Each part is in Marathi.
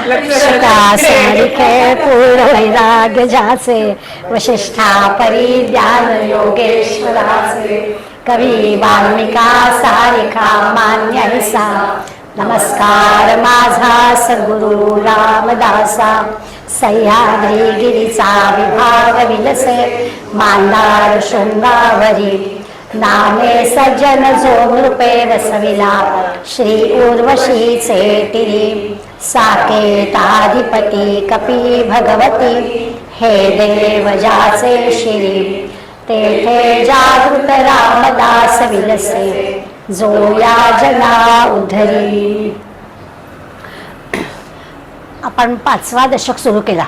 सारिखे पूर्ण वैराग्य जाचे वशिष्ठा परिज्ञान योगेश्वराचे कवी वाल्मिका सारिखा मान्य ऐसा नमस्कार माझा सद्गुरु रामदासा सह्याद्री गिरीचा विभाग विलसे मांदार शृंगावरी नामे सज्जन जो नृपे वसविला श्री उर्वशीचे टिरी साकेताधिपती कपी भगवती हे देव जाचे शिरी तेथे जागृत रामदास विलसे जो या जना उद्धरी. आपण 5वा दशक सुरू केला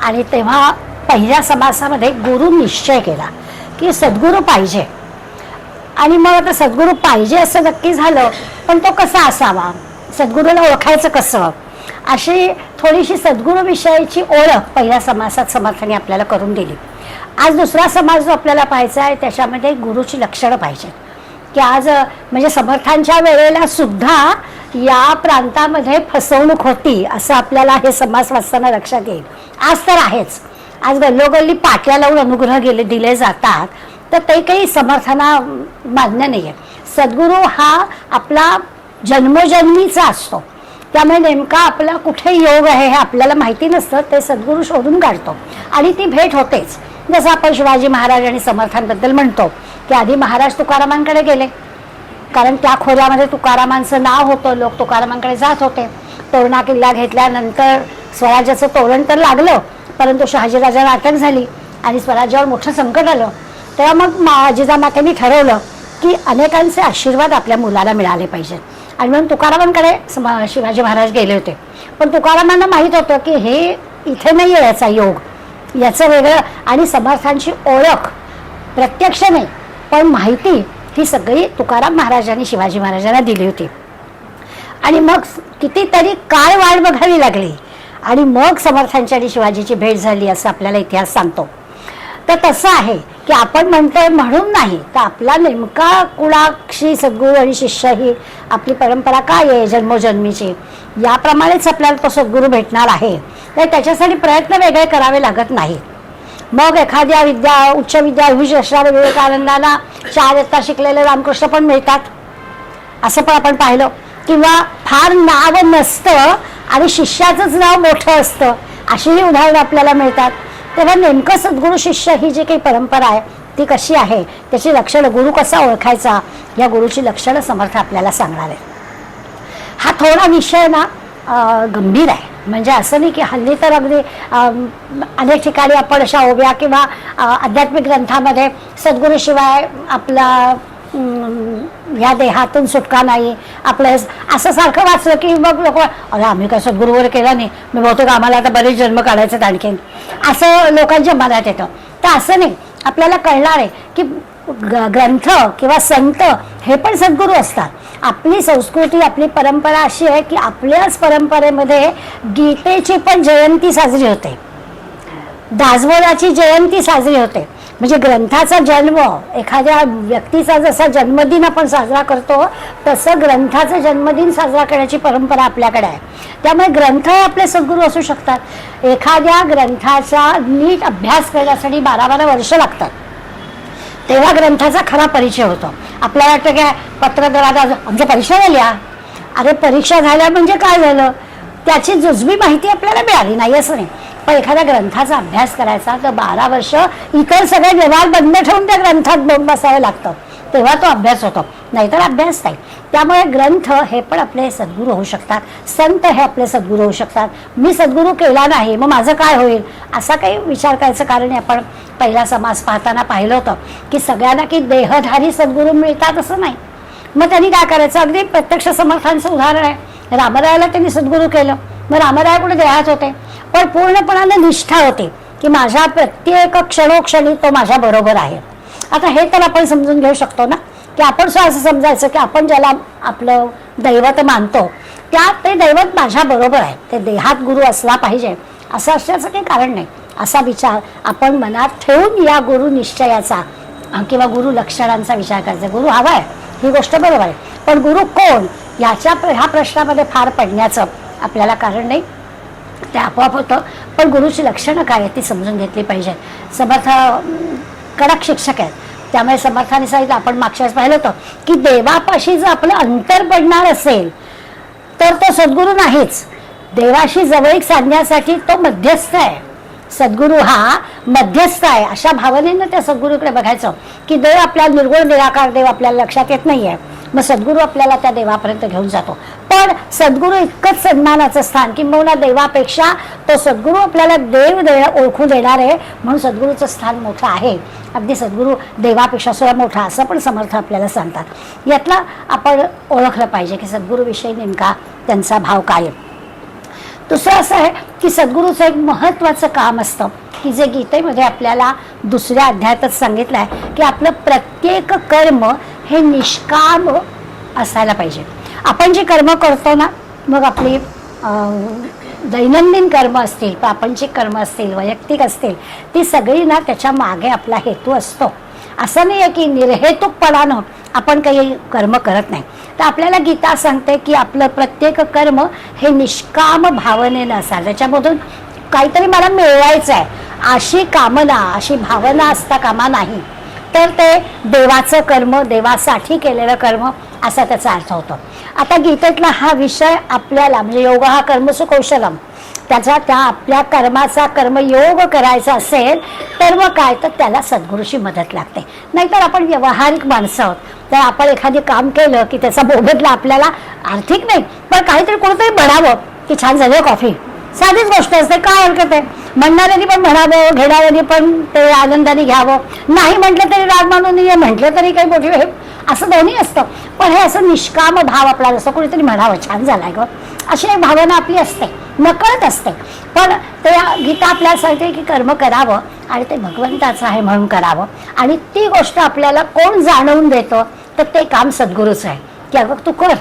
आणि तेव्हा पहिल्या समासामध्ये गुरु निश्चय केला की सद्गुरू पाहिजे. आणि मग आता सद्गुरू पाहिजे असं नक्की झालं, पण तो कसा असावा, सद्गुरूला ओळखायचं कसं, अशी थोडीशी सद्गुरूविषयीची ओळख पहिल्या समासात समर्थांनी आपल्याला करून दिली. आज दुसरा समाज जो आपल्याला पाहायचा आहे त्याच्यामध्ये गुरुची लक्षणं पाहिजेत की आज म्हणजे समर्थांच्या वेळेला सुद्धा या प्रांतामध्ये फसवणूक होती असं आपल्याला हे समास वाचताना लक्षात येईल. आज तर आहेच, आज गल्लोगल्ली पाट्या लावून अनुग्रह दिले जातात, तर ते काही समर्थांना मान्य नाही आहे. सद्गुरू हा आपला जन्मोजन्मीचा असतो, त्यामुळे नेमका आपला कुठे योग आहे हे आपल्याला माहिती नसतं, ते सद्गुरू शोधून काढतो आणि ती भेट होतेच. जसं आपण शिवाजी महाराज आणि समर्थांबद्दल म्हणतो की आधी महाराज तुकारामांकडे गेले, कारण त्या खोऱ्यामध्ये तुकारामांचं नाव होतं, लोक तुकारामांकडे जात होते. तोरणा किल्ला घेतल्यानंतर स्वराज्याचं तोरण तर लागलं, परंतु शहाजीराजाला अटक झाली आणि स्वराज्यावर मोठं संकट आलं. तेव्हा मग जिजामातेंनी ठरवलं की अनेकांचे आशीर्वाद आपल्या मुलाला मिळाले पाहिजेत आणि म्हणून तुकारामांकडे शिवाजी महाराज गेले होते. पण तुकारामांना माहीत होतं की हे इथे नाही आहे याचा योग, याचं वेगळं. आणि समर्थांची ओळख प्रत्यक्ष नाही पण माहिती ही सगळी तुकाराम महाराजांनी शिवाजी महाराजांना दिली होती. आणि मग कितीतरी काळ वाट बघावी लागली आणि मग समर्थांची आणि शिवाजीची भेट झाली असं आपल्याला इतिहास सांगतो. तर तसं आहे की आपण म्हणतोय म्हणून नाही, तर आपला नेमका कुणाशी सद्गुरू आणि शिष्य ही आपली परंपरा काय आहे जन्मोजन्मीची, याप्रमाणेच आपल्याला तो सद्गुरू भेटणार आहे. तर त्याच्यासाठी प्रयत्न वेगळे करावे लागत नाहीत. मग एखाद्या उच्च विद्या अभिषेक विवेकानंदांना 4 इयत्ता शिकलेले रामकृष्ण पण मिळतात असं पण आपण पाहिलं, किंवा फार नाव नसतं आणि शिष्याचंच नाव मोठं असतं अशीही उदाहरणं आपल्याला मिळतात. तेव्हा नेमकं सद्गुरू शिष्य ही जी काही परंपरा आहे ती कशी आहे, त्याची लक्षणं, गुरु कसा ओळखायचा, या गुरुची लक्षणं समर्थ आपल्याला सांगणार आहे. हा थोडा विषय ना गंभीर आहे, म्हणजे असं नाही की हल्ली तर अगदी अनेक ठिकाणी आपण अशा ओव्या किंवा आध्यात्मिक ग्रंथामध्ये सद्गुरूशिवाय आपला ह्या देहातून सुटका नाही आपलं असं सारखं वाचलं की मग लोक अरे आम्ही काय सद्गुरूवर केला नाही, मी बहुतेक आम्हाला आता बरेच जन्म काढायचं आणखीन, असं लोकांच्या मनात येतं. तर असं नाही, आपल्याला कळणार आहे की ग्रंथ किंवा संत हे पण सद्गुरू असतात. आपली संस्कृती, आपली परंपरा अशी आहे की आपल्याच परंपरेमध्ये गीतेची पण जयंती साजरी होते, दासबोधाची जयंती साजरी होते. म्हणजे ग्रंथाचा जन्म, एखाद्या व्यक्तीचा जसा जन्मदिन आपण साजरा करतो तसं ग्रंथाचा जन्मदिन साजरा करण्याची परंपरा आपल्याकडे आहे. त्यामुळे ग्रंथ आपले सद्गुरू असू शकतात. एखाद्या ग्रंथाचा नीट अभ्यास करण्यासाठी 12-12 वर्ष लागतात, तेव्हा ग्रंथाचा खरा परिचय होतो. आपल्याला वाटतं काय पत्रकारात आमच्या परीक्षा झाल्या, अरे परीक्षा झाल्या म्हणजे काय झालं, त्याची जुजबी माहिती आपल्याला मिळाली नाही असं नाही. पण एखाद्या ग्रंथाचा अभ्यास करायचा तर 12 वर्ष इतर सगळे व्यवहार बंद ठेवून त्या ग्रंथात बघून बसावं लागतं, तेव्हा तो अभ्यास होतो, नाहीतर अभ्यास नाही. त्यामुळे ग्रंथ हे पण आपले सद्गुरू होऊ शकतात, संत हे आपले सद्गुरू होऊ शकतात. मी सद्गुरू केला नाही मग माझं काय होईल असा काही विचार करायचं कारण आपण पहिला समाज पाहताना पाहिलं होतं की सगळ्यांना की देहधारी सद्गुरू मिळतात असं नाही. मग त्यांनी काय करायचं, अगदी प्रत्यक्ष समर्थांचं उदाहरण आहे, रामरायाला त्यांनी सद्गुरू केलं, मग रामराय कुठे देहात होते पण पूर्णपणाने निष्ठा होती की माझ्या प्रत्येक क्षणोक्षणी तो माझ्या बरोबर आहे. आता हे तर आपण समजून घेऊ शकतो ना की आपण असं समजायचं की आपण ज्याला आपलं दैवत मानतो ते दैवत माझ्या बरोबर आहे, ते देहात गुरु असला पाहिजे असं असण्याचं काही कारण नाही. असा विचार आपण मनात ठेवून या गुरु निश्चयाचा किंवा गुरु लक्षणांचा विचार करायचा. गुरु हवा आहे ही गोष्ट बरोबर आहे, पण गुरु कोण ह्या प्रश्नामध्ये फार पडण्याचं आपल्याला कारण नाही. ते आपोआप होतं. पण गुरुची लक्षणं काय आहेत ती समजून घेतली पाहिजे. समर्थ कडक शिक्षक आहेत, त्यामुळे समर्थाने सांगितलं, आपण मागच्या वेळेस पाहिलं होतं की देवापाशी जर आपलं अंतर पडणार असेल तर तो सद्गुरू नाहीच. देवाशी जवळीक साधण्यासाठी तो मध्यस्थ आहे. सद्गुरू हा मध्यस्थ आहे. अशा भावनेनं त्या सद्गुरूकडे बघायचं की देव आपल्याला निर्गुण निराकार देव आपल्याला लक्षात येत नाहीये, मग सद्गुरू आपल्याला त्या देवापर्यंत घेऊन जातो. पण सद्गुरू इतकंच सन्मानाचं स्थान, किंबहुना देवापेक्षा तो सद्गुरू आपल्याला देव ओळखू देणार आहे, म्हणून सद्गुरूचं स्थान मोठं आहे. अगदी सद्गुरू देवापेक्षा सुद्धा मोठा, असं पण समर्थ आपल्याला सांगतात. यातला आपण ओळखलं पाहिजे की सद्गुरूविषयी नेमका त्यांचा भाव काय आहे. दुसरं असं आहे की सद्गुरूचं एक महत्त्वाचं काम असतं की जे गीतेमध्ये आपल्याला दुसऱ्या अध्यायातच सांगितलं आहे की आपलं प्रत्येक कर्म हे निष्काम असायला पाहिजे. आपण जे कर्म करतो ना, मग आपली दैनंदिन कर्म असतील, प्रापंचिक कर्म असतील, वैयक्तिक असतील, ती सगळी ना त्याच्या मागे आपला हेतू असतो. असं नाही आहे की निर्हेतुकपणानं आपण काही कर्म करत नाही. तर आपल्याला गीता सांगते की आपलं प्रत्येक कर्म हे निष्काम भावनेनं असाल, त्याच्यामधून काहीतरी मला मिळवायचं आहे अशी कामना, अशी भावना असता कामा नाही. तर ते देवाचं कर्म, देवासाठी केलेलं कर्म असा त्याचा अर्थ होतो. आता गीतेतला हा विषय आपल्याला म्हणजे योग हा कर्मसु कौशलम, त्याचा त्या आपल्या कर्माचा कर्मयोग करायचा असेल तर मग काय, तर त्याला सद्गुरूची मदत लागते. नाहीतर आपण व्यावहारिक माणसं आहोत, तर आपण एखादी काम केलं की त्याचा मोबदला आपल्याला आर्थिक नाही पण काहीतरी कोणतरी म्हणावं की छान झाली कॉफी, साधीच गोष्ट असते, काय हरकत आहे. म्हणणाऱ्यांनी पण म्हणावं, घेणाऱ्यांनी पण ते आनंदाने घ्यावं, नाही म्हटलं तरी राग मानून नाही, म्हटलं तरी काही मोठी हे असं दोन्ही असतं. पण हे असं निष्काम भाव आपला असतो, कोणीतरी म्हणावं छान झालाय ग, अशी एक भावना आपली असते, नकळत असते. पण ते गीता आपल्याला सांगते की कर्म करावं आणि ते भगवंताचं आहे म्हणून करावं. आणि ती गोष्ट आपल्याला कोण जाणवून देतं, तर ते काम सद्गुरूचं आहे की अगं तू कर,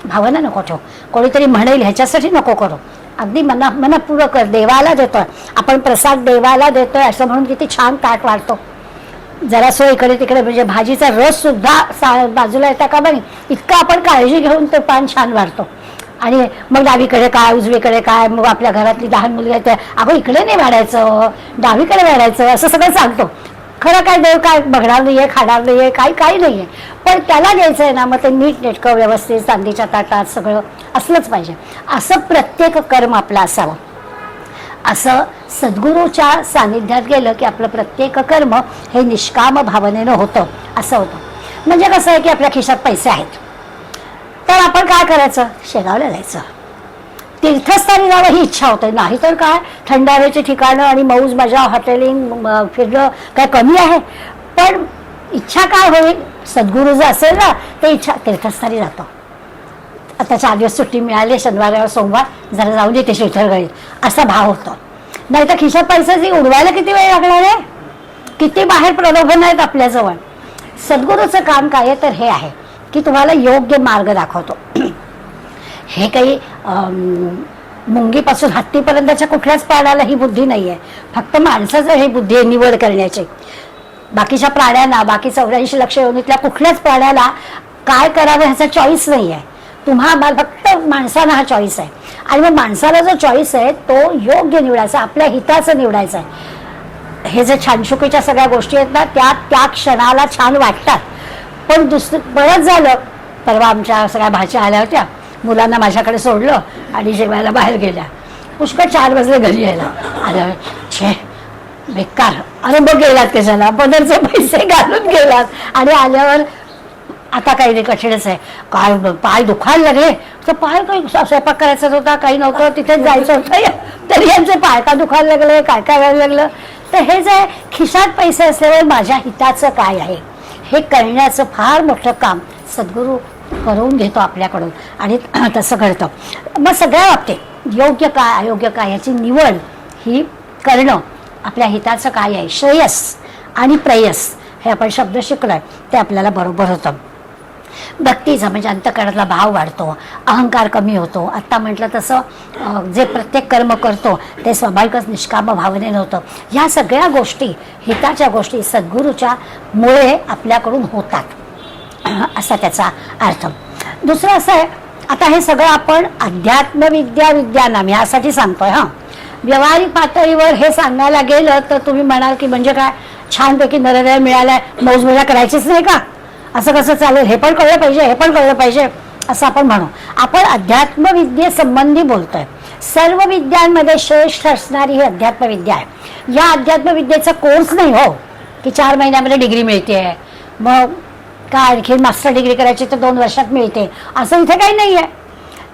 भावना नको ठेव, कोणीतरी म्हणेल ह्याच्यासाठी नको करू, अगदी मनपूर्वक कर. देवाला देतोय आपण प्रसाद, देवाला देतोय असं म्हणून किती छान ताट वाढतो. जरासं इकडे तिकडे म्हणजे भाजीचा रस सुद्धा बाजूला येता का बघ, इतकं आपण काळजी घेऊन ते पान छान वाढतो. आणि मग डावीकडे काय, उजवीकडे काय, मग आपल्या घरातली लहान मुलगी आहे अगं इकडे नाही वाढायचं, डावीकडे वाढायचं, असं सगळं सांगतो. खरं काय देव काय बघणार नाहीये, खाणार नाहीये, काही नाहीये, पण त्याला द्यायचं आहे ना, मग ते नीट नेटकं व्यवस्थित चांदीच्या ताटात सगळं असलंच पाहिजे. असं प्रत्येक कर्म आपलं असावं. असं सद्गुरूच्या सानिध्यात गेलं की आपलं प्रत्येक कर्म हे निष्काम भावनेनं होतं, असं होतं. म्हणजे कसं आहे की आपल्या खिशात पैसे आहेत तर आपण काय करायचं, शेगावला जायचं, तीर्थस्थानी जावं ही इच्छा होते. नाही तर काय, थंड हवेची ठिकाणं आणि मौज मजा, हॉटेलिंग फिरणं काय कमी आहे. पण इच्छा काय होईल, सद्गुरू जर असेल ना ते इच्छा तीर्थस्थानी जातो. आता 4 दिवस सुट्टी मिळाली, शनिवार सोमवार जरा जाऊन येते श्रीथरगडी, असा भाव होतो. नाही तर खिशात पैसे उडवायला किती वेळ लागणार आहे, किती बाहेर प्रलोभन आहेत आपल्याजवळ. सद्गुरूचं काम काय आहे तर हे आहे की तुम्हाला योग्य मार्ग दाखवतो. हे काही मुंगीपासून हत्तीपर्यंतच्या कुठल्याच प्राण्याला ही बुद्धी नाही आहे, फक्त माणसाचं ही बुद्धी आहे निवड करण्याची. बाकीच्या प्राण्यांना, बाकी 84 लक्ष योनीतल्या कुठल्याच प्राण्याला काय करावं ह्याचा चॉईस नाही आहे. फक्त माणसाला हा चॉईस आहे. आणि मग माणसाला जो चॉईस आहे तो योग्य निवडायचा, आपल्या हिताचं निवडायचं आहे. हे जे छानशुकीच्या सगळ्या गोष्टी आहेत ना त्या क्षणाला छान वाटतात, पण बरंच झालं. परवा आमच्या सगळ्या भाच्या आल्या होत्या, मुलांना माझ्याकडे सोडलं आणि जेवायला बाहेर गेल्या. पुष्कळ 4 वाजले घरी यायला. आलं छे बेकार, अरे बघ गेलात कशाला, पदरचे पैसे घालून गेलात आणि आल्यावर आता काही नाही, कठीणच आहे. काय पाय दुखायला लागले तर पाय काही स्वयंपाक करायचा होता, काही नव्हतं, तिथेच जायचं होतं, तरी यांचे पाय का दुखायला लागले, काय व्हायला लागलं. तर हे जे खिशात पैसे असल्यावर माझ्या हिताचं काय आहे हे करण्याचं फार मोठं काम सद्गुरू करून घेतो आपल्याकडून आणि तसं घडतं. मग सगळ्या बाबतीत योग्य काय अयोग्य काय याची निवड ही करणं आपल्या हिताचं काय आहे, श्रेयस आणि प्रेयस हे आपण शब्द शिकलोय ते आपल्याला बरोबर होतं. भक्तीचा म्हणजे अंतःकरणातला भाव वाढतो, अहंकार कमी होतो. आत्ता म्हटलं तसं जे प्रत्येक कर्म करतो ते स्वाभाविकच निष्काम भावनेनं होतं. ह्या सगळ्या गोष्टी, हिताच्या गोष्टी सद्गुरूच्या मुळे आपल्याकडून होतात असा त्याचा अर्थ. दुसरं असं आहे, आता हे सगळं आपण अध्यात्मविद्या विज्ञानम यासाठी सांगतोय हां, व्यावहारिक पातळीवर हे सांगायला गेलं तर तुम्ही म्हणाल की म्हणजे काय, छानपैकी नरदय मिळालाय, मौजमजा करायचीच नाही का, असं कसं चालेल, हे पण कळलं पाहिजे, हे पण कळलं पाहिजे असं आपण म्हणू. आपण अध्यात्मविद्येसंबंधी बोलतोय. सर्व विद्यांमध्ये श्रेष्ठ असणारी ही अध्यात्मविद्या आहे. या अध्यात्मविद्येचा कोर्स नाही हो की 4 महिन्यामध्ये डिग्री मिळते, मग काय आणखी मास्टर डिग्री करायची तर 2 वर्षात मिळते, असं इथे काही नाही आहे.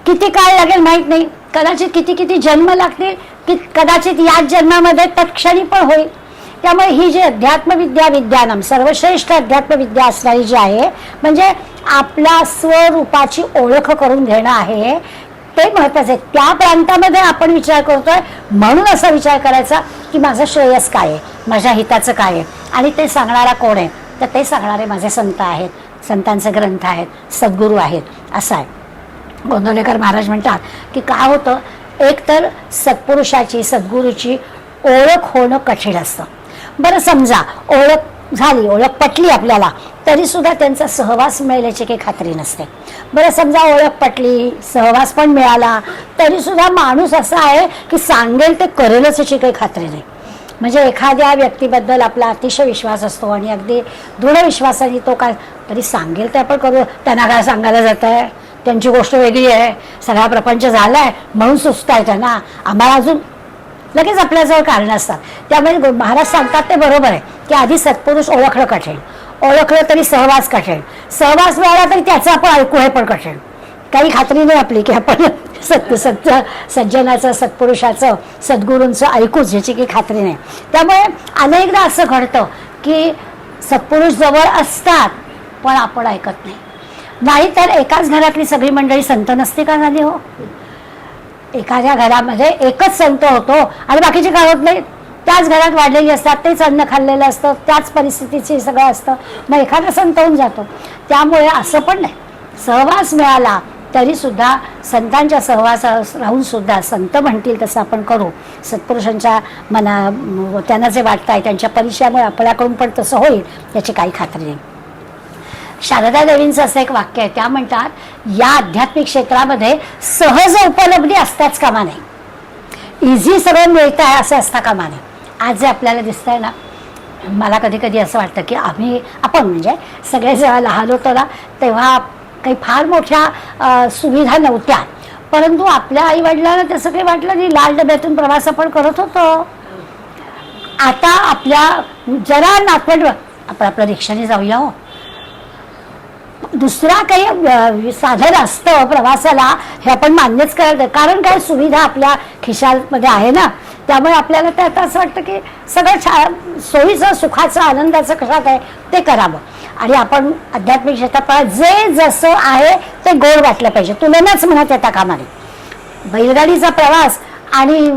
किती काळ लागेल माहीत नाही, कदाचित किती किती जन्म लागतील, की कदाचित याच जन्मामध्ये तत्क्षणी पण होईल. त्यामुळे ही जी अध्यात्मविद्या विद्यानम सर्वश्रेष्ठ अध्यात्मविद्या असणारी जी आहे, म्हणजे आपल्या स्वरूपाची ओळख करून घेणं आहे, ते महत्त्वाचं आहे. त्या प्रांतामध्ये आपण विचार करतोय म्हणून असा विचार करायचा की माझं श्रेयस काय आहे, माझ्या हिताचं काय आहे, आणि ते सांगणारा कोण आहे, तर ते सांगणारे माझे संत आहेत, संतांचे ग्रंथ आहेत, सद्गुरू आहेत, असं आहे. गोंदवलेकर महाराज म्हणतात की काय होतं, एक तर सत्पुरुषाची सद्गुरूची ओळख होणं कठीण असतं. बरं समजा ओळख झाली, ओळख पटली आपल्याला, तरी सुद्धा त्यांचा सहवास मिळेल याची काही खात्री नसते. बरं समजा ओळख पटली, सहवास पण मिळाला, तरी सुद्धा माणूस असा आहे की सांगेल ते करेलच याची काही खात्री नाही. म्हणजे एखाद्या व्यक्तीबद्दल आपला अतिशय विश्वास असतो आणि अगदी दृढ विश्वासाने तो काय तरी सांगेल ते आपण करू, त्यांना काय सांगायला जात आहे, त्यांची गोष्ट वेगळी आहे, सगळा प्रपंच झालाय म्हणून सुचत आहे त्यांना, आम्हाला अजून लगेच आपल्याजवळ कारण असतात. त्यामुळे महाराज सांगतात ते बरोबर आहे की आधी सत्पुरुष ओळखणं कठीण, ओळखलं तरी सहवास कठीण, सहवास मिळाला तरी त्याचं आपण ऐकू हे पण कठीण. काही खात्री नाही आपली की आपण सज्जनाचं, सत्पुरुषाचं, सद्गुरूंचं ऐकूच, याची काही खात्री नाही. त्यामुळे अनेकदा असं घडतं की सत्पुरुष जवळ असतात पण आपण ऐकत नाही. नाहीतर एकाच घरातली सगळी मंडळी संत नसते का झाली हो? एखाद्या घरामध्ये एकच संत होतो आणि बाकीचे काय होत नाही, त्याच घरात वाढलेली असतात, तेच अन्न खाल्लेलं असतं, त्याच परिस्थितीचे सगळं असतं, मग एखादा संत होऊन जातो. त्यामुळे असं पण नाही, सहवास मिळाला तरी सुद्धा संतांच्या सहवासात राहून सुद्धा संत म्हणतील तसं आपण करू. सत्पुरुषांच्या त्यांना जे वाटतं आहे त्यांच्या परिचयामुळे आपल्याकडून पण तसं होईल याची काही खात्री नाही. शारदा देवींचं असं एक वाक्य आहे, त्या म्हणतात या आध्यात्मिक क्षेत्रामध्ये सहज उपलब्धी असताच कामा नाही, इझी सगळं मिळतं आहे असं असता कामा नाही. आज जे आपल्याला दिसत आहे ना, मला कधी कधी असं वाटतं की आपण म्हणजे सगळे जेव्हा लहान होतो ना तेव्हा काही फार मोठ्या सुविधा नव्हत्या, परंतु आपल्या आईवडिलांना तसं काही वाटलं नाही, लाल डब्यातून प्रवास आपण करत होतो. आता आपल्या जरा नातवंड आपण आपल्या रिक्षाने जाऊया हो, दुसरा काही साधन असतं प्रवासाला हे आपण मान्यच करत, कारण काय सुविधा आपल्या खिशामध्ये आहे ना. त्यामुळे आपल्याला ते आता असं वाटतं की सगळं सोयीचं, सुखाचं, आनंदाचं कशात आहे ते करावं. आणि आपण आध्यात्मिक क्षेत्रात जे जसं आहे ते गोड वाटलं पाहिजे, तुलनाच म्हणत येता कामा नये. बैलगाडीचा प्रवास आणि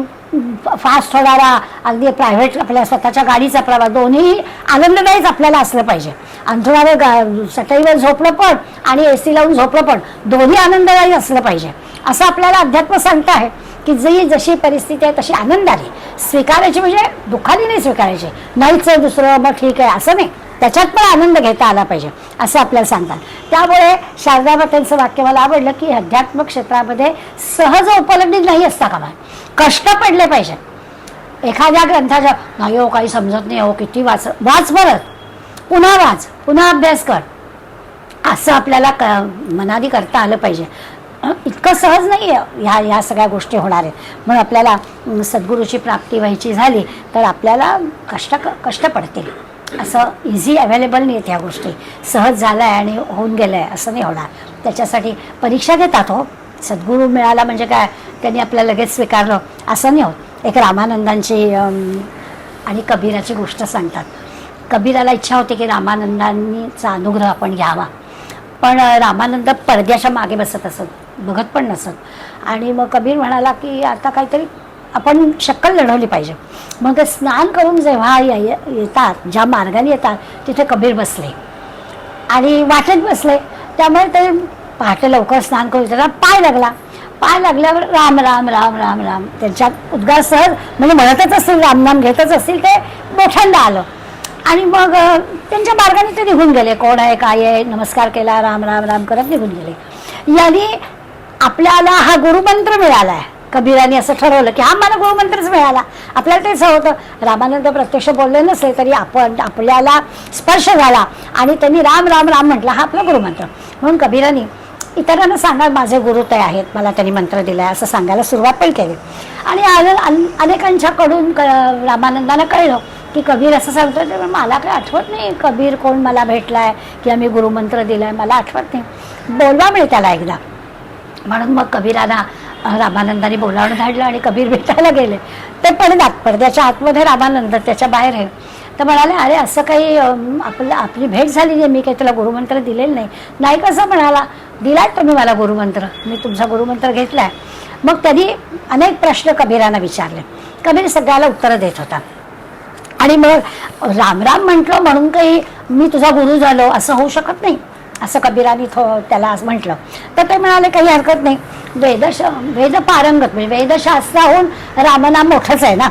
फास्ट होणारा अगदी प्रायव्हेट आपल्या स्वतःच्या गाडीचा प्रवास दोन्ही आनंददायीच आपल्याला असलं पाहिजे. अंथरुणावर चटईवर झोपलं पण आणि AC लावून झोपलं पण दोन्ही आनंददायी असलं पाहिजे असं आपल्याला अध्यात्म सांगतं आहे की जी जशी परिस्थिती आहे तशी आनंदाने स्वीकारायची, म्हणजे दुःखाने नाही स्वीकारायची. नाहीच दुसरं मग ठीक आहे असं नाही, त्याच्यात पण आनंद घेता आला पाहिजे असं आपल्याला सांगतात. त्यामुळे शारदा मातेंचं वाक्य मला आवडलं की अध्यात्म क्षेत्रामध्ये सहज उपलब्धी नाही असता कामा, कष्ट पडले पाहिजे. एखाद्या ग्रंथाच्या नाही हो काही समजत नाही हो, किती वाच परत पुन्हा वाच, पुन्हा अभ्यास कर, असं आपल्याला मनादी करता आलं पाहिजे. इतकं सहज नाही आहे ह्या सगळ्या गोष्टी होणार आहेत. म्हणून आपल्याला सद्गुरूची प्राप्ती व्हायची झाली तर आपल्याला कष्ट पडतील. असं इझी अवेलेबल नाही आहेत ह्या गोष्टी, सहज झालं आहे आणि होऊन गेलं आहे असं नाही होणार. त्याच्यासाठी परीक्षा घेतात हो. सद्गुरू मिळाला म्हणजे काय त्यांनी आपल्याला लगेच स्वीकारलं असं नाही होत. एक रामानंदांची आणि कबीराची गोष्ट सांगतात. कबीराला इच्छा होती की रामानंदांचा अनुग्रह आपण घ्यावा, पण रामानंद पडद्याच्या मागे बसत असत, बघत पण नसत. आणि मग कबीर म्हणाला की आता काहीतरी आपण शक्कल लढवली पाहिजे. मग ते स्नान करून जेव्हा येतात, ज्या मार्गाने येतात तिथे कबीर बसले आणि वाटेत बसले. त्यामुळे ते पहाटे लवकर स्नान करून त्यांना पाय लागल्यावर राम राम राम राम राम त्यांच्यात उद्गार सहज म्हणजे म्हणतच असतील, रामनाम घेतच असतील, ते मोठ्यांदा आलं. आणि मग त्यांच्या मार्गाने ते निघून गेले. कोण आहे काय आहे नमस्कार केला, राम राम राम करत निघून गेले. यांनी आपल्याला हा गुरुमंत्र मिळाला आहे कबीराने असं ठरवलं की हा मला गुरुमंत्रच मिळाला. आपल्याला तेच हवं होतं. रामानंद प्रत्यक्ष बोलले नसले तरी आपल्याला स्पर्श झाला आणि त्यांनी राम राम राम म्हटलं, हा आपला गुरुमंत्र. म्हणून कबीराने इतरांना सांगा माझे गुरु ते आहेत, मला त्यांनी मंत्र दिला आहे असं सांगायला सुरुवात पण केली. आणि अनेकांच्याकडून रामानंदांना कळलं की कबीर असं सांगतो. तर मला काही आठवत नाही कबीर कोण मला भेटलाय की आम्ही गुरुमंत्र दिलाय, मला आठवत नाही, बोलवा मिळेल त्याला एकदा. म्हणून मग कबीराला रामानंदाने बोलावून धाडलं आणि कबीर भेटायला गेले. ते पण पडद्याच्या आतमध्ये रामानंद, त्याच्या बाहेर आहे. तर म्हणाले अरे असं काही आपली भेट झाली नाही, मी काही तुला गुरुमंत्र दिलेलं नाही. नाही कसं म्हणाला, दिलाय तुम्ही मला गुरुमंत्र, मी तुमचा गुरुमंत्र घेतलाय. मग त्यांनी अनेक प्रश्न कबीरांना विचारले. कबीर सगळ्याला उत्तरं देत होता. आणि मग राम राम म्हटलं म्हणून काही मी तुझा गुरु झालो असं होऊ शकत नाही, असं कबीराने त्याला आज म्हटलं. तर ते म्हणाले काही हरकत नाही, वेद पारंगत म्हणजे वेदशास्त्राहून रामनाम मोठंच आहे ना,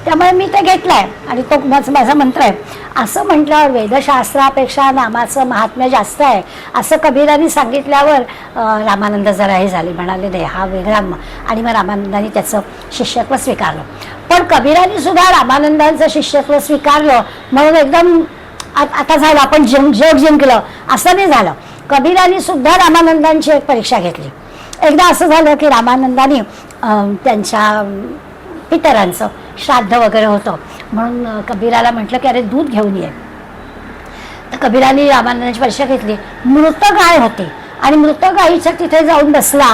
त्यामुळे मी ते घेतलंय आणि तो माझा मंत्र आहे असं म्हटल्यावर वेदशास्त्रापेक्षा नामाचं महात्म्य जास्त आहे असं कबीराने सांगितल्यावर रामानंद जरा हे झाले, म्हणाले नाही हा वेगळा. आणि मग रामानंदाने त्याचं शिष्यत्व स्वीकारलं. पण कबीराने सुद्धा रामानंदांचं शिष्यत्व स्वीकारलं म्हणून एकदम आता झालं आपण जग जिंकलं असं नाही झालं. कबीराने सुद्धा रामानंदांची एक परीक्षा घेतली. एकदा असं झालं की रामानंदाने त्यांच्या पितरांचं श्राद्ध वगैरे होतं म्हणून कबीराला म्हटलं की अरे दूध घेऊन ये. तर कबीराने रामानंदांची परीक्षा घेतली. मृत गाय होती आणि मृत गायीच्या तिथे जाऊन बसला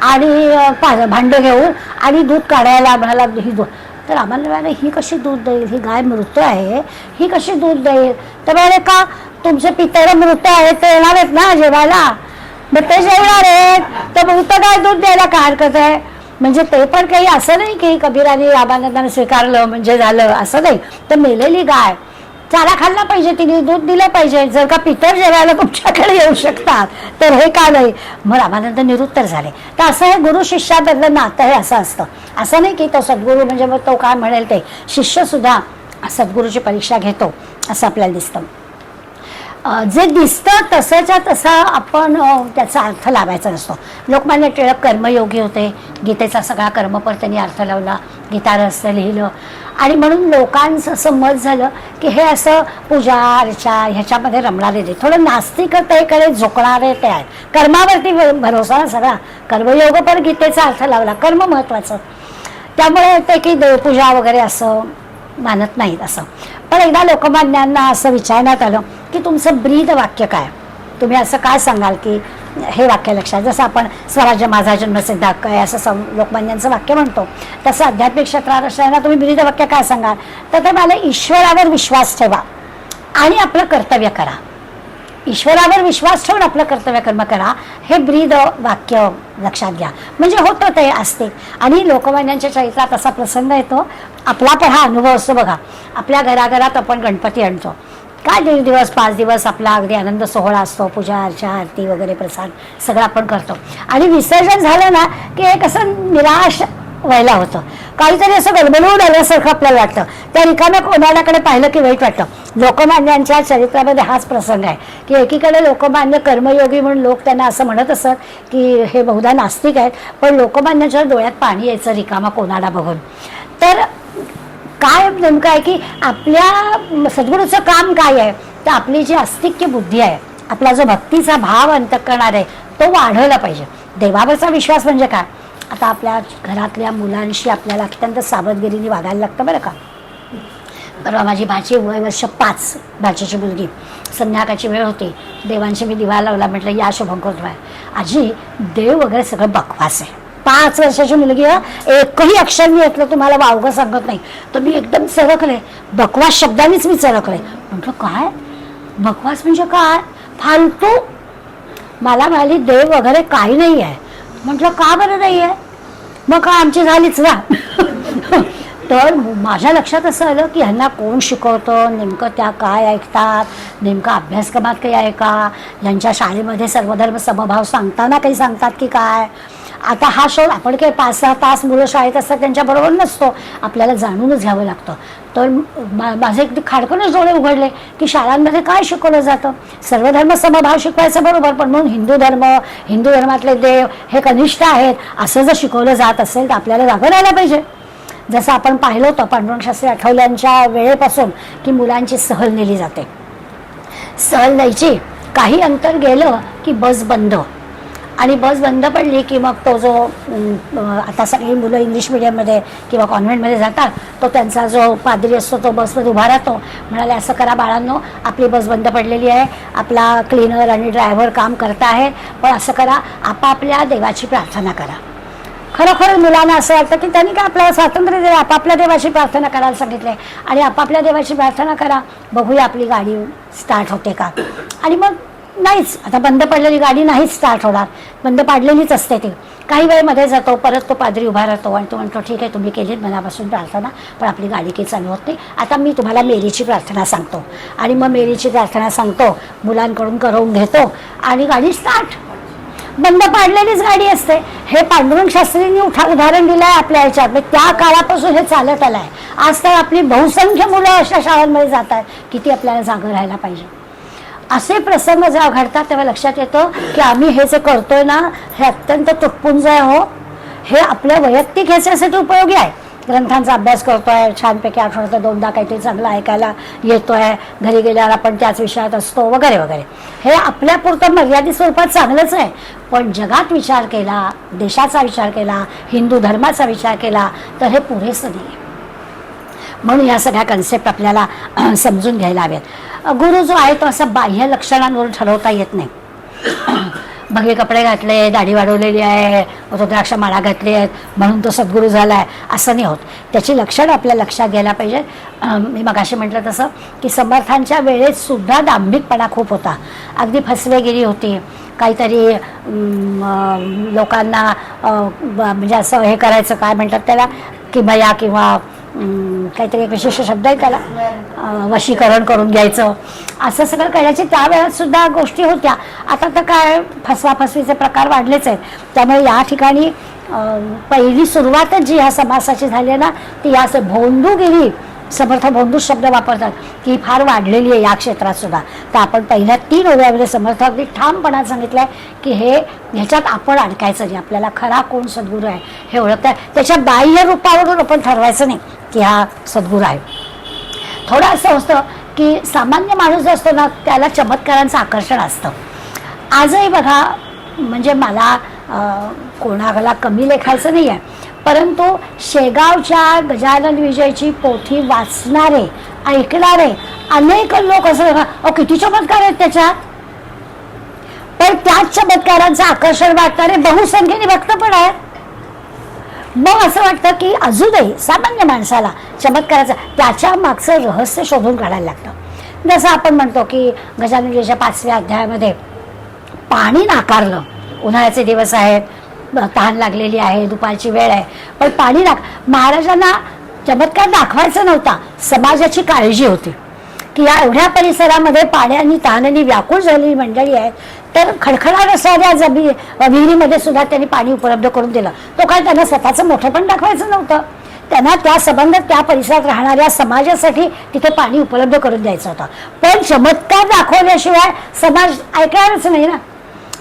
आणि भांडं घेऊन आणि दूध काढायला म्हणाला ही दूध. तर रामानंदाने ही कशी दूध देईल, ही गाय मृत आहे, ही कशी दूध देईल. तर म्हणाले का तुमचे पितर मृत आहेत ते येणार आहेत ना जेवायला, मग ते जेवणार आहेत तर मृत गाय दूध द्यायला काय हरकत आहे. म्हणजे ते पण काही असं नाही की कबीराने रामानंदाने स्वीकारलं म्हणजे झालं असं नाही. तर मेलेली गाय चारा खाल्ला पाहिजे, तिने दूध दिलं पाहिजे. जर का पितर जेवायला तुमच्याकडे येऊ शकतात तर हे का नाही. मग रामानंद निरुत्तर झाले. तर असं हे गुरु शिष्याबद्दल नातं हे असं असतं. असं नाही की तो सद्गुरू म्हणजे मग तो काय म्हणेल ते, शिष्य सुद्धा सद्गुरूची परीक्षा घेतो असं आपल्याला दिसतं. जे दिसतं तसंच्या तसा आपण त्याचा अर्थ लावायचा नसतो. लोकमान्य टिळक कर्मयोगी होते, गीतेचा सगळा कर्मपर त्यांनी अर्थ लावला, गीतारहस्य लिहिलं. आणि म्हणून लोकांचं असं मत झालं की हे असं पूजा अर्चा ह्याच्यामध्ये रमणारे नाही, थोडं नास्तिकतेकडे झोकणारे ते आहेत. कर्मावरती भरोसा ना सगळा, कर्मयोग पण गीतेचा अर्थ लावला, कर्म महत्त्वाचं. त्यामुळे ते की देवपूजा वगैरे असं मानत नाहीत असं. पण एकदा लोकमान्यांना असं विचारण्यात आलं की तुमचं ब्रीद वाक्य काय, तुम्ही असं काय सांगाल की हे वाक्य लक्षात, जसं आपण स्वराज्य माझा जन्मसिद्ध हक्क आहे असं लोकमान्यांचं वाक्य म्हणतो तसं आध्यात्मिक क्षेत्रात असताना तुम्ही ब्रीद वाक्य काय सांगाल. तर ते मला ईश्वरावर विश्वास ठेवा आणि आपलं कर्तव्य करा. ईश्वरावर विश्वास ठेवून आपलं कर्तव्य कर्म करा, हे ब्रीद वाक्य लक्षात घ्या. म्हणजे होतं ते असते. आणि लोकमान्यांच्या चरित्रात असा प्रसंग येतो, आपला पण हा अनुभव असतो बघा. आपल्या घराघरात आपण गणपती आणतो, काय 1.5 दिवस 5 दिवस आपला अगदी आनंद सोहळा असतो, पूजा अर्चा आरती वगैरे प्रसाद सगळं आपण करतो. आणि विसर्जन झालं ना की एक असं निराश व्हायला होतं, काहीतरी असं गडबडून आल्यासारखं आपल्याला वाटतं. त्या रिकाम्या कोणाकडे पाहिलं की वाईट वाटतं. लोकमान्यांच्या चरित्रामध्ये हाच प्रसंग आहे की एकीकडे लोकमान्य कर्मयोगी म्हणून लोक त्यांना असं म्हणत असत की हे बहुधा नास्तिक आहेत, पण लोकमान्याच्या डोळ्यात पाणी यायचं रिकामा कोणाला बघून. तर काय नेमकं आहे की आपल्या सद्गुरूचं काम काय आहे, तर आपली जी आस्तिक्य बुद्धी आहे, आपला जो भक्तीचा भाव अंतःकरणात आहे तो वाढवला पाहिजे. देवावरचा विश्वास म्हणजे काय, आता आपल्या घरातल्या मुलांशी आपल्याला अत्यंत सावधगिरीने वागायला लागतं बरं का. परवा माझी भाची वय वर्ष 5, भाचीची मुलगी, संध्याकाळची वेळ होती, देवांशी मी दिवा लावला, म्हटलं या शुभंकरोत्सवाय. आजी देव वगैरे सगळं बकवास आहे. 5 वर्षाची मुलगी, एकही अक्षर मी येतलं तुम्हाला वावगं सांगत नाही. तर मी एकदम चरकले, बकवास शब्दानेच मी चरकले. म्हटलं काय बकवास म्हणजे काय, फालतू. मला म्हणाली देव वगैरे काही नाही आहे. म्हटलं का बरं नाही आहे, मग का आमची झालीच ना. तर माझ्या लक्षात असं आलं की ह्यांना कोण शिकवतं, नेमकं त्या काय ऐकतात, नेमका अभ्यासक्रमात काही आहे का, यांच्या शाळेमध्ये सर्वधर्म समभाव सांगताना काही सांगतात की काय. आता हा शोध आपण काही 5-6 तास मुलं शाळेत असतात त्यांच्याबरोबर नसतो, आपल्याला जाणूनच घ्यावं लागतं. तर माझे खाडकनच डोळे उघडले की शाळांमध्ये काय शिकवलं जातं. सर्वधर्म समभाव शिकवायचं बरोबर, पण म्हणून हिंदू धर्मातले देव हे कनिष्ठ आहेत असं जर शिकवलं जात असेल तर आपल्याला जागं राहायला पाहिजे. जसं आपण पाहिलं होतं पांडुरंग शास्त्री आठवल्यांच्या वेळेपासून की मुलांची सहल नेली जाते. सहल न्यायची, काही अंतर गेलं की बस बंद, आणि बस बंद पडली की मग तो जो आता सगळी मुलं इंग्लिश मिडियममध्ये किंवा कॉन्व्हेंटमध्ये जातात, तो त्यांचा जो पादरी असतो तो बसमध्ये उभा राहतो. म्हणाले असं करा बाळांनो, आपली बस बंद पडलेली आहे, आपला क्लीनर आणि ड्रायव्हर काम करता आहे, पण असं करा आपापल्या देवाची प्रार्थना करा. खरोखर मुलांना असं वाटतं की त्यांनी काय आपल्याला स्वातंत्र्य दिलं, आपापल्या देवाची प्रार्थना करायला सांगितले आणि आपापल्या देवाची प्रार्थना करा, बघूया आपली गाडी स्टार्ट होते का. आणि मग नाहीच, आता बंद पडलेली गाडी नाहीच स्टार्ट होणार, बंद पाडलेलीच असते ती. काही वेळेमध्ये जातो, परत तो पादरी उभा राहतो आणि तो म्हणतो ठीक आहे तुम्ही केलीत मनापासून प्रार्थना, पण आपली गाडी काही चालू होत नाही, आता मी तुम्हाला मेरीची प्रार्थना सांगतो. आणि मग मेरीची प्रार्थना सांगतो, मुलांकडून करवून घेतो आणि गाडी स्टार्ट. बंद पाडलेलीच गाडी असते. हे पांडुरंग शास्त्रींनी उदाहरण दिलं आहे आपल्या ह्याच्यात, त्या काळापासून हे चालत आलं आहे. आज तर आपली बहुसंख्य मुलं अशा शाळांमध्ये जात आहेत, किती आपल्याला जागं राहायला पाहिजे. असे प्रसंग जेव्हा घडतात तेव्हा लक्षात येतं की आम्ही हे जे करतोय ना हे अत्यंत तुटपुंज आहे. हो, हे आपल्या वैयक्तिक ह्याच्यासाठी उपयोगी आहे. ग्रंथांचा अभ्यास करतोय, छानपैकी आठवड्यात 2दा काहीतरी चांगलं ऐकायला येतोय, घरी गेल्यावर आपण त्याच विषयात असतो वगैरे वगैरे. हे आपल्यापुरतं मर्यादित स्वरूपात चांगलंच आहे, पण जगात विचार केला, देशाचा विचार केला, हिंदू धर्माचा विचार केला तर हे पुरेसं नाही. म्हणून या सगळ्या कन्सेप्ट आपल्याला समजून घ्यायला हव्यात. गुरु जो आहे तो असं बाह्य लक्षणांवरून ठरवता येत नाही. भगवे कपडे घातले, दाढी वाढवलेली आहे, रुद्राक्ष माळा घातली आहेत म्हणून तो सद्गुरू झाला आहे असं नाही होत. त्याची लक्षणं आपल्या लक्षात घ्यायला पाहिजे. मी मगाशी म्हटलं तसं की समर्थांच्या वेळेत सुद्धा दांभिकपणा खूप होता, अगदी फसवेगिरी होती. काहीतरी लोकांना म्हणजे असं हे करायचं, काय म्हणतात त्याला, किमया किंवा काहीतरी एक विशिष्ट शब्द आहे त्याला, वशीकरण करून घ्यायचं, असं सगळं करण्याची त्या वेळात सुद्धा गोष्टी होत्या. आता तर काय फसवाफसवीचे प्रकार वाढलेच आहेत. त्यामुळे या ठिकाणी पहिली सुरुवातच जी ह्या समासाची झाली आहे ना ती या भोंदूगिरी, समर्थ भोंदू शब्द वापरतात, की फार वाढलेली आहे या क्षेत्रात सुद्धा. तर आपण पहिल्या 3 ओव्यामध्ये समर्थ अगदी ठामपणात सांगितलंय की ह्याच्यात आपण अडकायचं नाही. आपल्याला खरा कोण सद्गुरू आहे हे ओळखता, त्याच्या बाह्य रूपावरून आपण ठरवायचं नाही की हा सद्गुरू आहे. थोडं असं असतं की सामान्य माणूस जो असतो ना त्याला चमत्कारांचं आकर्षण असतं. आजही बघा, म्हणजे मला कोणाला कमी लेखायचं नाही आहे, परंतु शेगावच्या गजानन विजयची पोथी वाचणारे, ऐकणारे अनेक लोक असं किती चमत्कार आहेत त्याच्यात, पण त्याच चमत्कारांचं आकर्षण वाटणारे बहुसंख्येने भक्त पण आहेत. मग असं वाटतं की अजूनही सामान्य माणसाला चमत्काराचं त्याच्या मागचं रहस्य शोधून काढायला लागतं. जसं आपण म्हणतो की गजानन विजयच्या 5व्या अध्यायामध्ये पाणी नाकारलं, उन्हाळ्याचे दिवस आहेत, तहान लागलेली आहे, दुपारची वेळ आहे, पण पाणी महाराजांना चमत्कार दाखवायचा नव्हता, समाजाची काळजी होती की या एवढ्या परिसरामध्ये पाण्याने तहानेने व्याकुळ झालेली मंडळी आहेत, तर खडखडाट असणाऱ्या विहिरीमध्ये सुद्धा त्यांनी पाणी उपलब्ध करून दिलं. तो काय त्यांना स्वतःचं मोठेपण दाखवायचं नव्हतं, त्यांना त्या संबंध त्या परिसरात राहणाऱ्या समाजासाठी तिथे पाणी उपलब्ध करून द्यायचं होतं. पण चमत्कार दाखवल्याशिवाय समाज ऐकणारच नाही ना.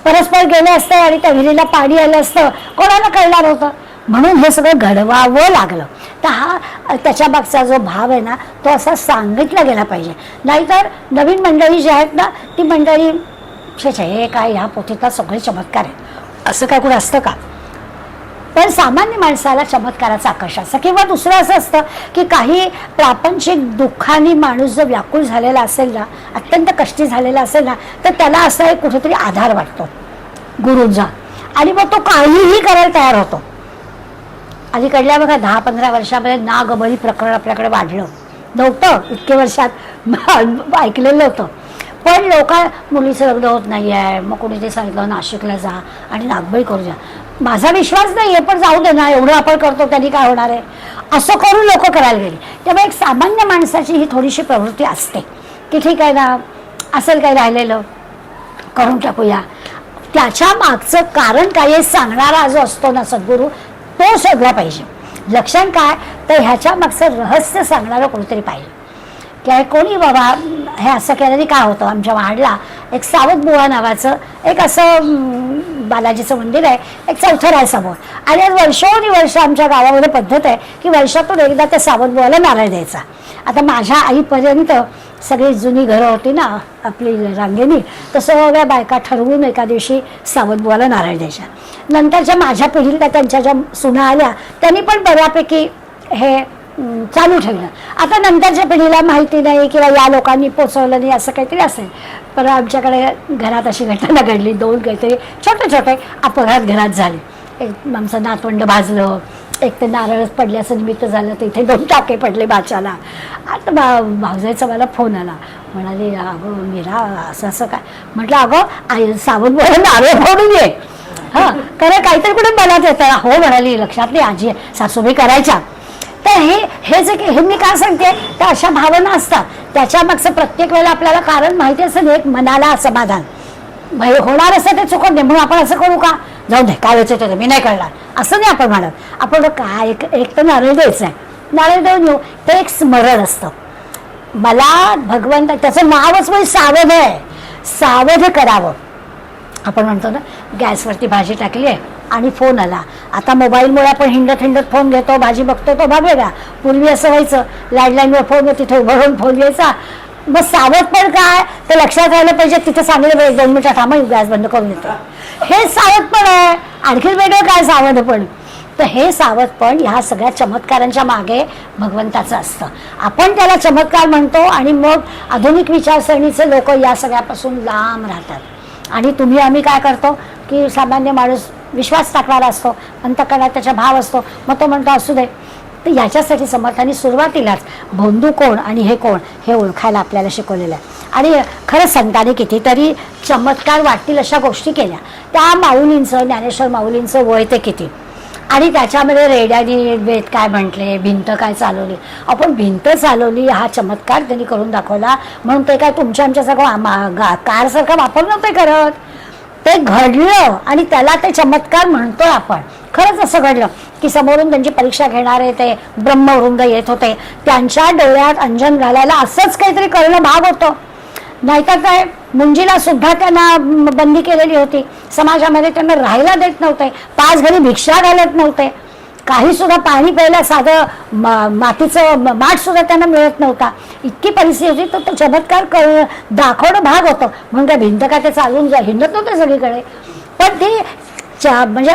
परस्पर गेले असते आणि त्या विहिरीला पाणी आलं असतं, कोणाला कळणार होतं. म्हणून हे सगळं घडवावं लागलं. तर हा त्याच्या मागचा जो भाव आहे ना तो असा सांगितला गेला पाहिजे. नाहीतर नवीन मंडळी जी आहेत ना ती मंडळी हे काय ह्या पोथीतला सगळे चमत्कार आहेत असं काय कुठं असतं का. पण सामान्य माणसाला चमत्काराचं आकर्षण असतं. किंवा दुसरं असं असतं की काही प्रापंचिक दुःखाने माणूस जर व्याकुळ झालेला असेल ना, अत्यंत कष्टी झालेला असेल ना, तर त्याला असा एक कुठेतरी आधार वाटतो गुरूंचा, आणि मग तो काहीही करायला तयार होतो. अलीकडल्या बघा 10-15 वर्षामध्ये नागबळी प्रकरण आपल्याकडे वाढलं नव्हतं, इतके वर्षात ऐकलेलं होतं. पण मुलीचं लग्न होत नाही आहे, मग कोणी ते सांगितलं नाशिकला जा आणि नागबळी करू द्या. माझा विश्वास नाही आहे, पण जाऊ दे ना, एवढं आपण करतो त्यांनी काय होणार आहे, असं करून लोक करायला गेली. त्यामुळे एक सामान्य माणसाची ही थोडीशी प्रवृत्ती असते की ठीक आहे ना, असेल काय राहिलेलं करून टाकूया. त्याच्या मागचं कारण काय हे सांगणारा जो असतो ना सद्गुरू, तो शोधला पाहिजे. लक्षण काय, तर ह्याच्या मागचं रहस्य सांगणारं कोणीतरी पाहिजे. की कोणी बाबा हे असं केल्याने काय होतं. आमच्या वाडला एक सावत बुवा नावाचं एक असं बालाजीचं मंदिर आहे, एक चौथर आहे समोर. आणि आज वर्षोनुवर्ष आमच्या गावामध्ये पद्धत आहे की वर्षातून एकदा त्या सावत बुवाला नारळ द्यायचा. आता माझ्या आईपर्यंत सगळी जुनी घरं होती ना आपली रांगेनी, तर सगळ्या बायका ठरवून एका दिवशी सावत बुवाला नारळ द्यायच्या. नंतरच्या माझ्या पिढीला त्यांच्या ज्या सुना आल्या त्यांनी पण बऱ्यापैकी हे चालू ठेवलं. आता नंतरच्या पिढीला माहिती नाही किंवा या लोकांनी पोचवलं नाही असं काहीतरी असेल. पण आमच्याकडे घरात अशी घटना घडली, 2 काहीतरी छोटे छोटे अपघात घरात झाले. एक आमचं नातवंड भाजलं, एक ते नारळच पडल्याचं निमित्त झालं, तर इथे 2 टाके पडले बाच्याला. आता भावजाईचा मला फोन आला, म्हणाले अगं मीरा असं असं काय. म्हटलं अगं आई सावत बोला नारळ फोडून ये. हां कारण काहीतरी कुठे मनात येतं. हो म्हणाली, लक्षात नाही आजी सासूबाई करायच्या. तर हे जे हे मी काय सांगते, त्या अशा भावना असतात. त्याच्या मागचं प्रत्येक वेळेला आपल्याला कारण माहिती असतं, एक मनाला समाधान भाई होणार असं ते चुकत नाही म्हणून आपण असं करू का, जाऊ दे काय व्हायचं ते मी नाही करणार असं नाही आपण म्हणत. आपण काय एक तर नारळ द्यायचं आहे, नारळ देऊन येऊ, ते एक स्मरण असतं. मला भगवंत त्याचं नावच म्हणजे सावध आहे, सावध करावं. आपण म्हणतो ना गॅसवरती भाजी टाकली आहे आणि फोन आला. आता मोबाईलमुळे आपण हिंडत फोन घेतो, भाजी बघतो, तो भाग वेगळा. पूर्वी असं व्हायचं, लँडलाईनवर फोन तिथे उभं राहून फोन घ्यायचा. मग सावध पण काय ते लक्षात राहिलं पाहिजे. तिथे सांगितलं 1-2 मिनिटं थांबा गॅस बंद करून येतो, हे सावध पण आहे. आणखी वेगळं काय सावध पण. तर हे सावध पण ह्या सगळ्या चमत्कारांच्या मागे भगवंताचं असतं. आपण त्याला चमत्कार म्हणतो आणि मग आधुनिक विचारसरणीचे लोक या सगळ्यापासून लांब राहतात. आणि तुम्ही आम्ही काय करतो की सामान्य माणूस विश्वास टाकणारा असतो, अंतःकरणात त्याचा भाव असतो, मग तो म्हणतो असू दे. तर याच्यासाठी समर्थांनी सुरुवातीलाच भोंदू कोण आणि हे कोण हे ओळखायला आपल्याला शिकवलेलं आहे. आणि खरंच संतांनी कितीतरी चमत्कार वाटतील अशा गोष्टी केल्या. त्या माऊलींचं, ज्ञानेश्वर माऊलींचं वय ते किती, आणि त्याच्यामध्ये रेड्याने वेद काय म्हटले, भिंत काय चालवली. आपण भिंत चालवली हा चमत्कार त्यांनी करून दाखवला म्हणून ते काय तुमच्या आमच्यासारखं कारसारखं वापर नव्हते करत. ते घडलं आणि त्याला ते चमत्कार म्हणतोय आपण. खरंच असं घडलं की समोरून त्यांची परीक्षा घेणारे ते ब्रह्मवृंद येत होते, त्यांच्या डोळ्यात अंजन घालायला असंच काहीतरी करणं भाग होतं. नाहीतर काय मुंजीला सुद्धा त्यांना बंदी केलेली होती. समाजामध्ये त्यांना राहायला देत नव्हते, 5 घरी भिक्षा घालत नव्हते, काही सुद्धा पाणी प्यायला साधं मातीचं माठ सुद्धा त्यांना मिळत नव्हता. इतकी परिस्थिती होती. तर तो चमत्कार दाखवणं भाग होतं. म्हणून काय भिंत काय ते चालून हिंडत नव्हते सगळीकडे. पण ती म्हणजे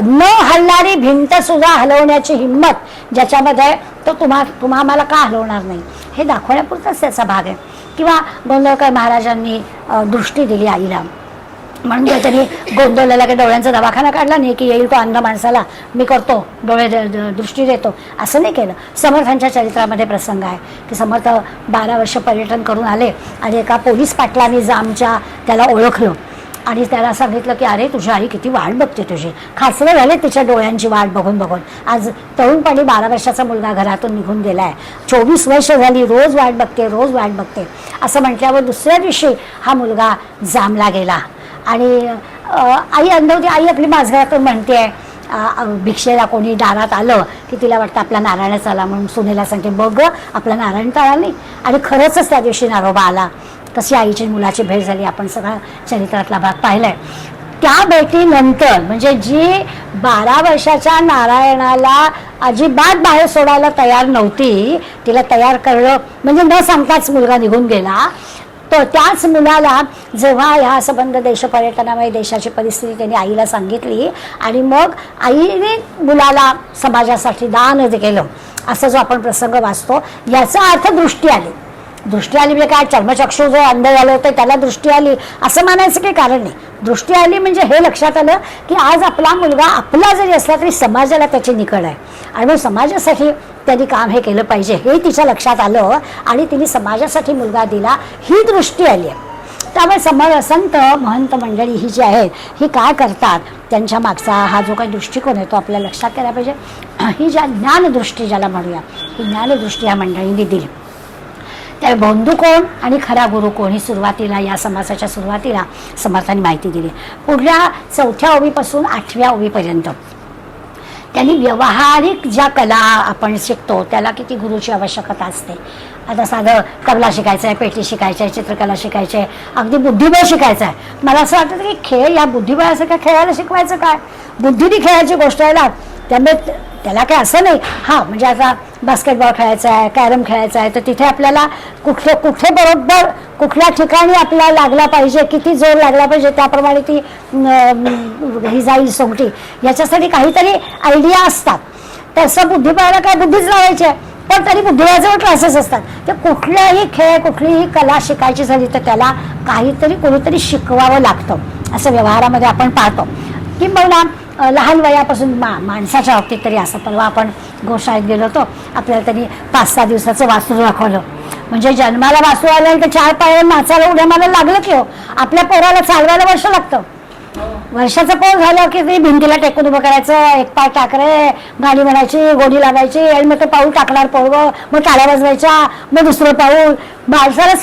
न हलणारी भिंत सुद्धा हलवण्याची हिंमत ज्याच्यामध्ये, तो तुम्हा आम्हाला का हलवणार नाही हे दाखवण्यापुरताच त्याचा भाग आहे. किंवा गोंधळकर महाराजांनी दृष्टी दिली आईला, म्हणून त्यांनी गोंधळला की डोळ्यांचा दवाखाना काढला नाही की येईल तो अंध माणसाला मी करतो डोळे दृष्टी देतो, असं नाही केलं. समर्थांच्या चरित्रामध्ये प्रसंग आहे की समर्थ 12 वर्ष पर्यटन करून आले आणि एका पोलीस पाटलाने जामच्या त्याला ओळखलं आणि त्याला सांगितलं की अरे तुझी आई किती वाट बघते तुझी. खासरे झाले तिच्या डोळ्यांची वाट बघून बघून. आज तरुणपणी 12 वर्षाचा मुलगा घरातून निघून गेलाय, 24 वर्ष झाली रोज वाट बघते, रोज वाट बघते असं म्हटल्यावर दुसऱ्या दिवशी हा मुलगा जामला गेला. आणि आई अंधवती, आई आपली माझघरातून म्हणते भिक्षेला कोणी दारात आलं की तिला वाटतं आपला नारायणच आला, म्हणून सुनेला सांगते बघ आपला नारायण तर आला नाही. आणि खरंच त्या दिवशी नारोबा आला. कशी आईची मुलाची भेट झाली आपण सगळा चरित्रातला भाग पाहिलाय. त्या भेटीनंतर म्हणजे जी 12 वर्षाच्या नारायणाला अजिबात बाहेर सोडायला तयार नव्हती, तिला तयार करणं म्हणजे न सांगताच मुलगा निघून गेला. तर त्याच मुलाला जेव्हा ह्या संबंध देशपर्यटनामुळे देशाची परिस्थिती त्यांनी आईला सांगितली आणि मग आईने मुलाला समाजासाठी दान केलं असं जो आपण प्रसंग वाचतो, याचा अर्थ दृष्टी आली. दृष्टी आली म्हणजे काय, चर्मचक्षु जो अंध झालं होतं त्याला दृष्टी आली असं मानायचं काही कारण नाही. दृष्टी आली म्हणजे हे लक्षात आलं की आज आपला मुलगा आपला जरी असला तरी समाजाला त्याची निकड आहे आणि मग समाजासाठी त्यांनी काम हे केलं पाहिजे हे तिच्या लक्षात आलं आणि तिने समाजासाठी मुलगा दिला, ही दृष्टी आली आहे. त्यामुळे संत महंत मंडळी ही जी आहेत ही काय करतात, त्यांच्या मागचा हा जो काही दृष्टिकोन आहे तो आपल्या लक्षात केला पाहिजे. ही ज्या ज्ञानदृष्टी ज्याला म्हणूया, ही ज्ञानदृष्टी या मंडळींनी दिली. त्या बंधू कोण आणि खरा गुरु कोण ही सुरुवातीला या समासाच्या सुरुवातीला समर्थांनी माहिती दिली. पुढल्या 4थ्या ओवीपासून 8व्या ओवीपर्यंत त्यांनी व्यवहारिक ज्या कला आपण शिकतो त्याला किती गुरुची आवश्यकता असते. आता साधं तबला शिकायचं आहे, पेटी शिकायचं आहे, चित्रकला शिकायची आहे, अगदी बुद्धिबळ शिकायचं आहे. मला असं वाटतं की खेळ या बुद्धिबळासारख्या खेळायला शिकवायचं काय, बुद्धीने खेळायची गोष्ट आहे ना. त्यामुळे त्याला काय असं नाही. हां, म्हणजे आता बास्केटबॉल खेळायचा आहे, कॅरम खेळायचा आहे, तर तिथे आपल्याला कुठे बरोबर कुठल्या ठिकाणी आपल्याला लागला पाहिजे, किती जोर लागला पाहिजे, त्याप्रमाणे ती ही जाईल सोंगटी, याच्यासाठी काहीतरी आयडिया असतात. तसं बुद्धिबळाला काय बुद्धीच लावायची आहे, पण तरी बुद्धिबळाचे क्लासेस असतात. तर कुठलाही खेळ कुठलीही कला शिकायची झाली तर त्याला काहीतरी कोणीतरी शिकवावं लागतं, असं व्यवहारामध्ये आपण पाहतो. किंबहुना लहान वयापासून माणसाच्या बाबतीत तरी असं. परवा आपण गोशाळेत गेलो होतो, आपल्याला त्यांनी 5-6 दिवसाचं वासरू दाखवलं. म्हणजे जन्माला वासरू आलं तर 4 पायावर नाचायला उड्या मारायला लागलं की हो. आपल्या पोराला चालवायला वर्ष लागतं. वर्षाचं पोर झालं की ते भिंतीला टेकून उभं करायचं, एक पाय टाकरे, गाणी म्हणायची, गोडी लावायची, आणि मग ते पाऊल टाकणार पोरगं, मग टाळ्या वाजवायच्या, मग दुसरं पाऊल. माणसाला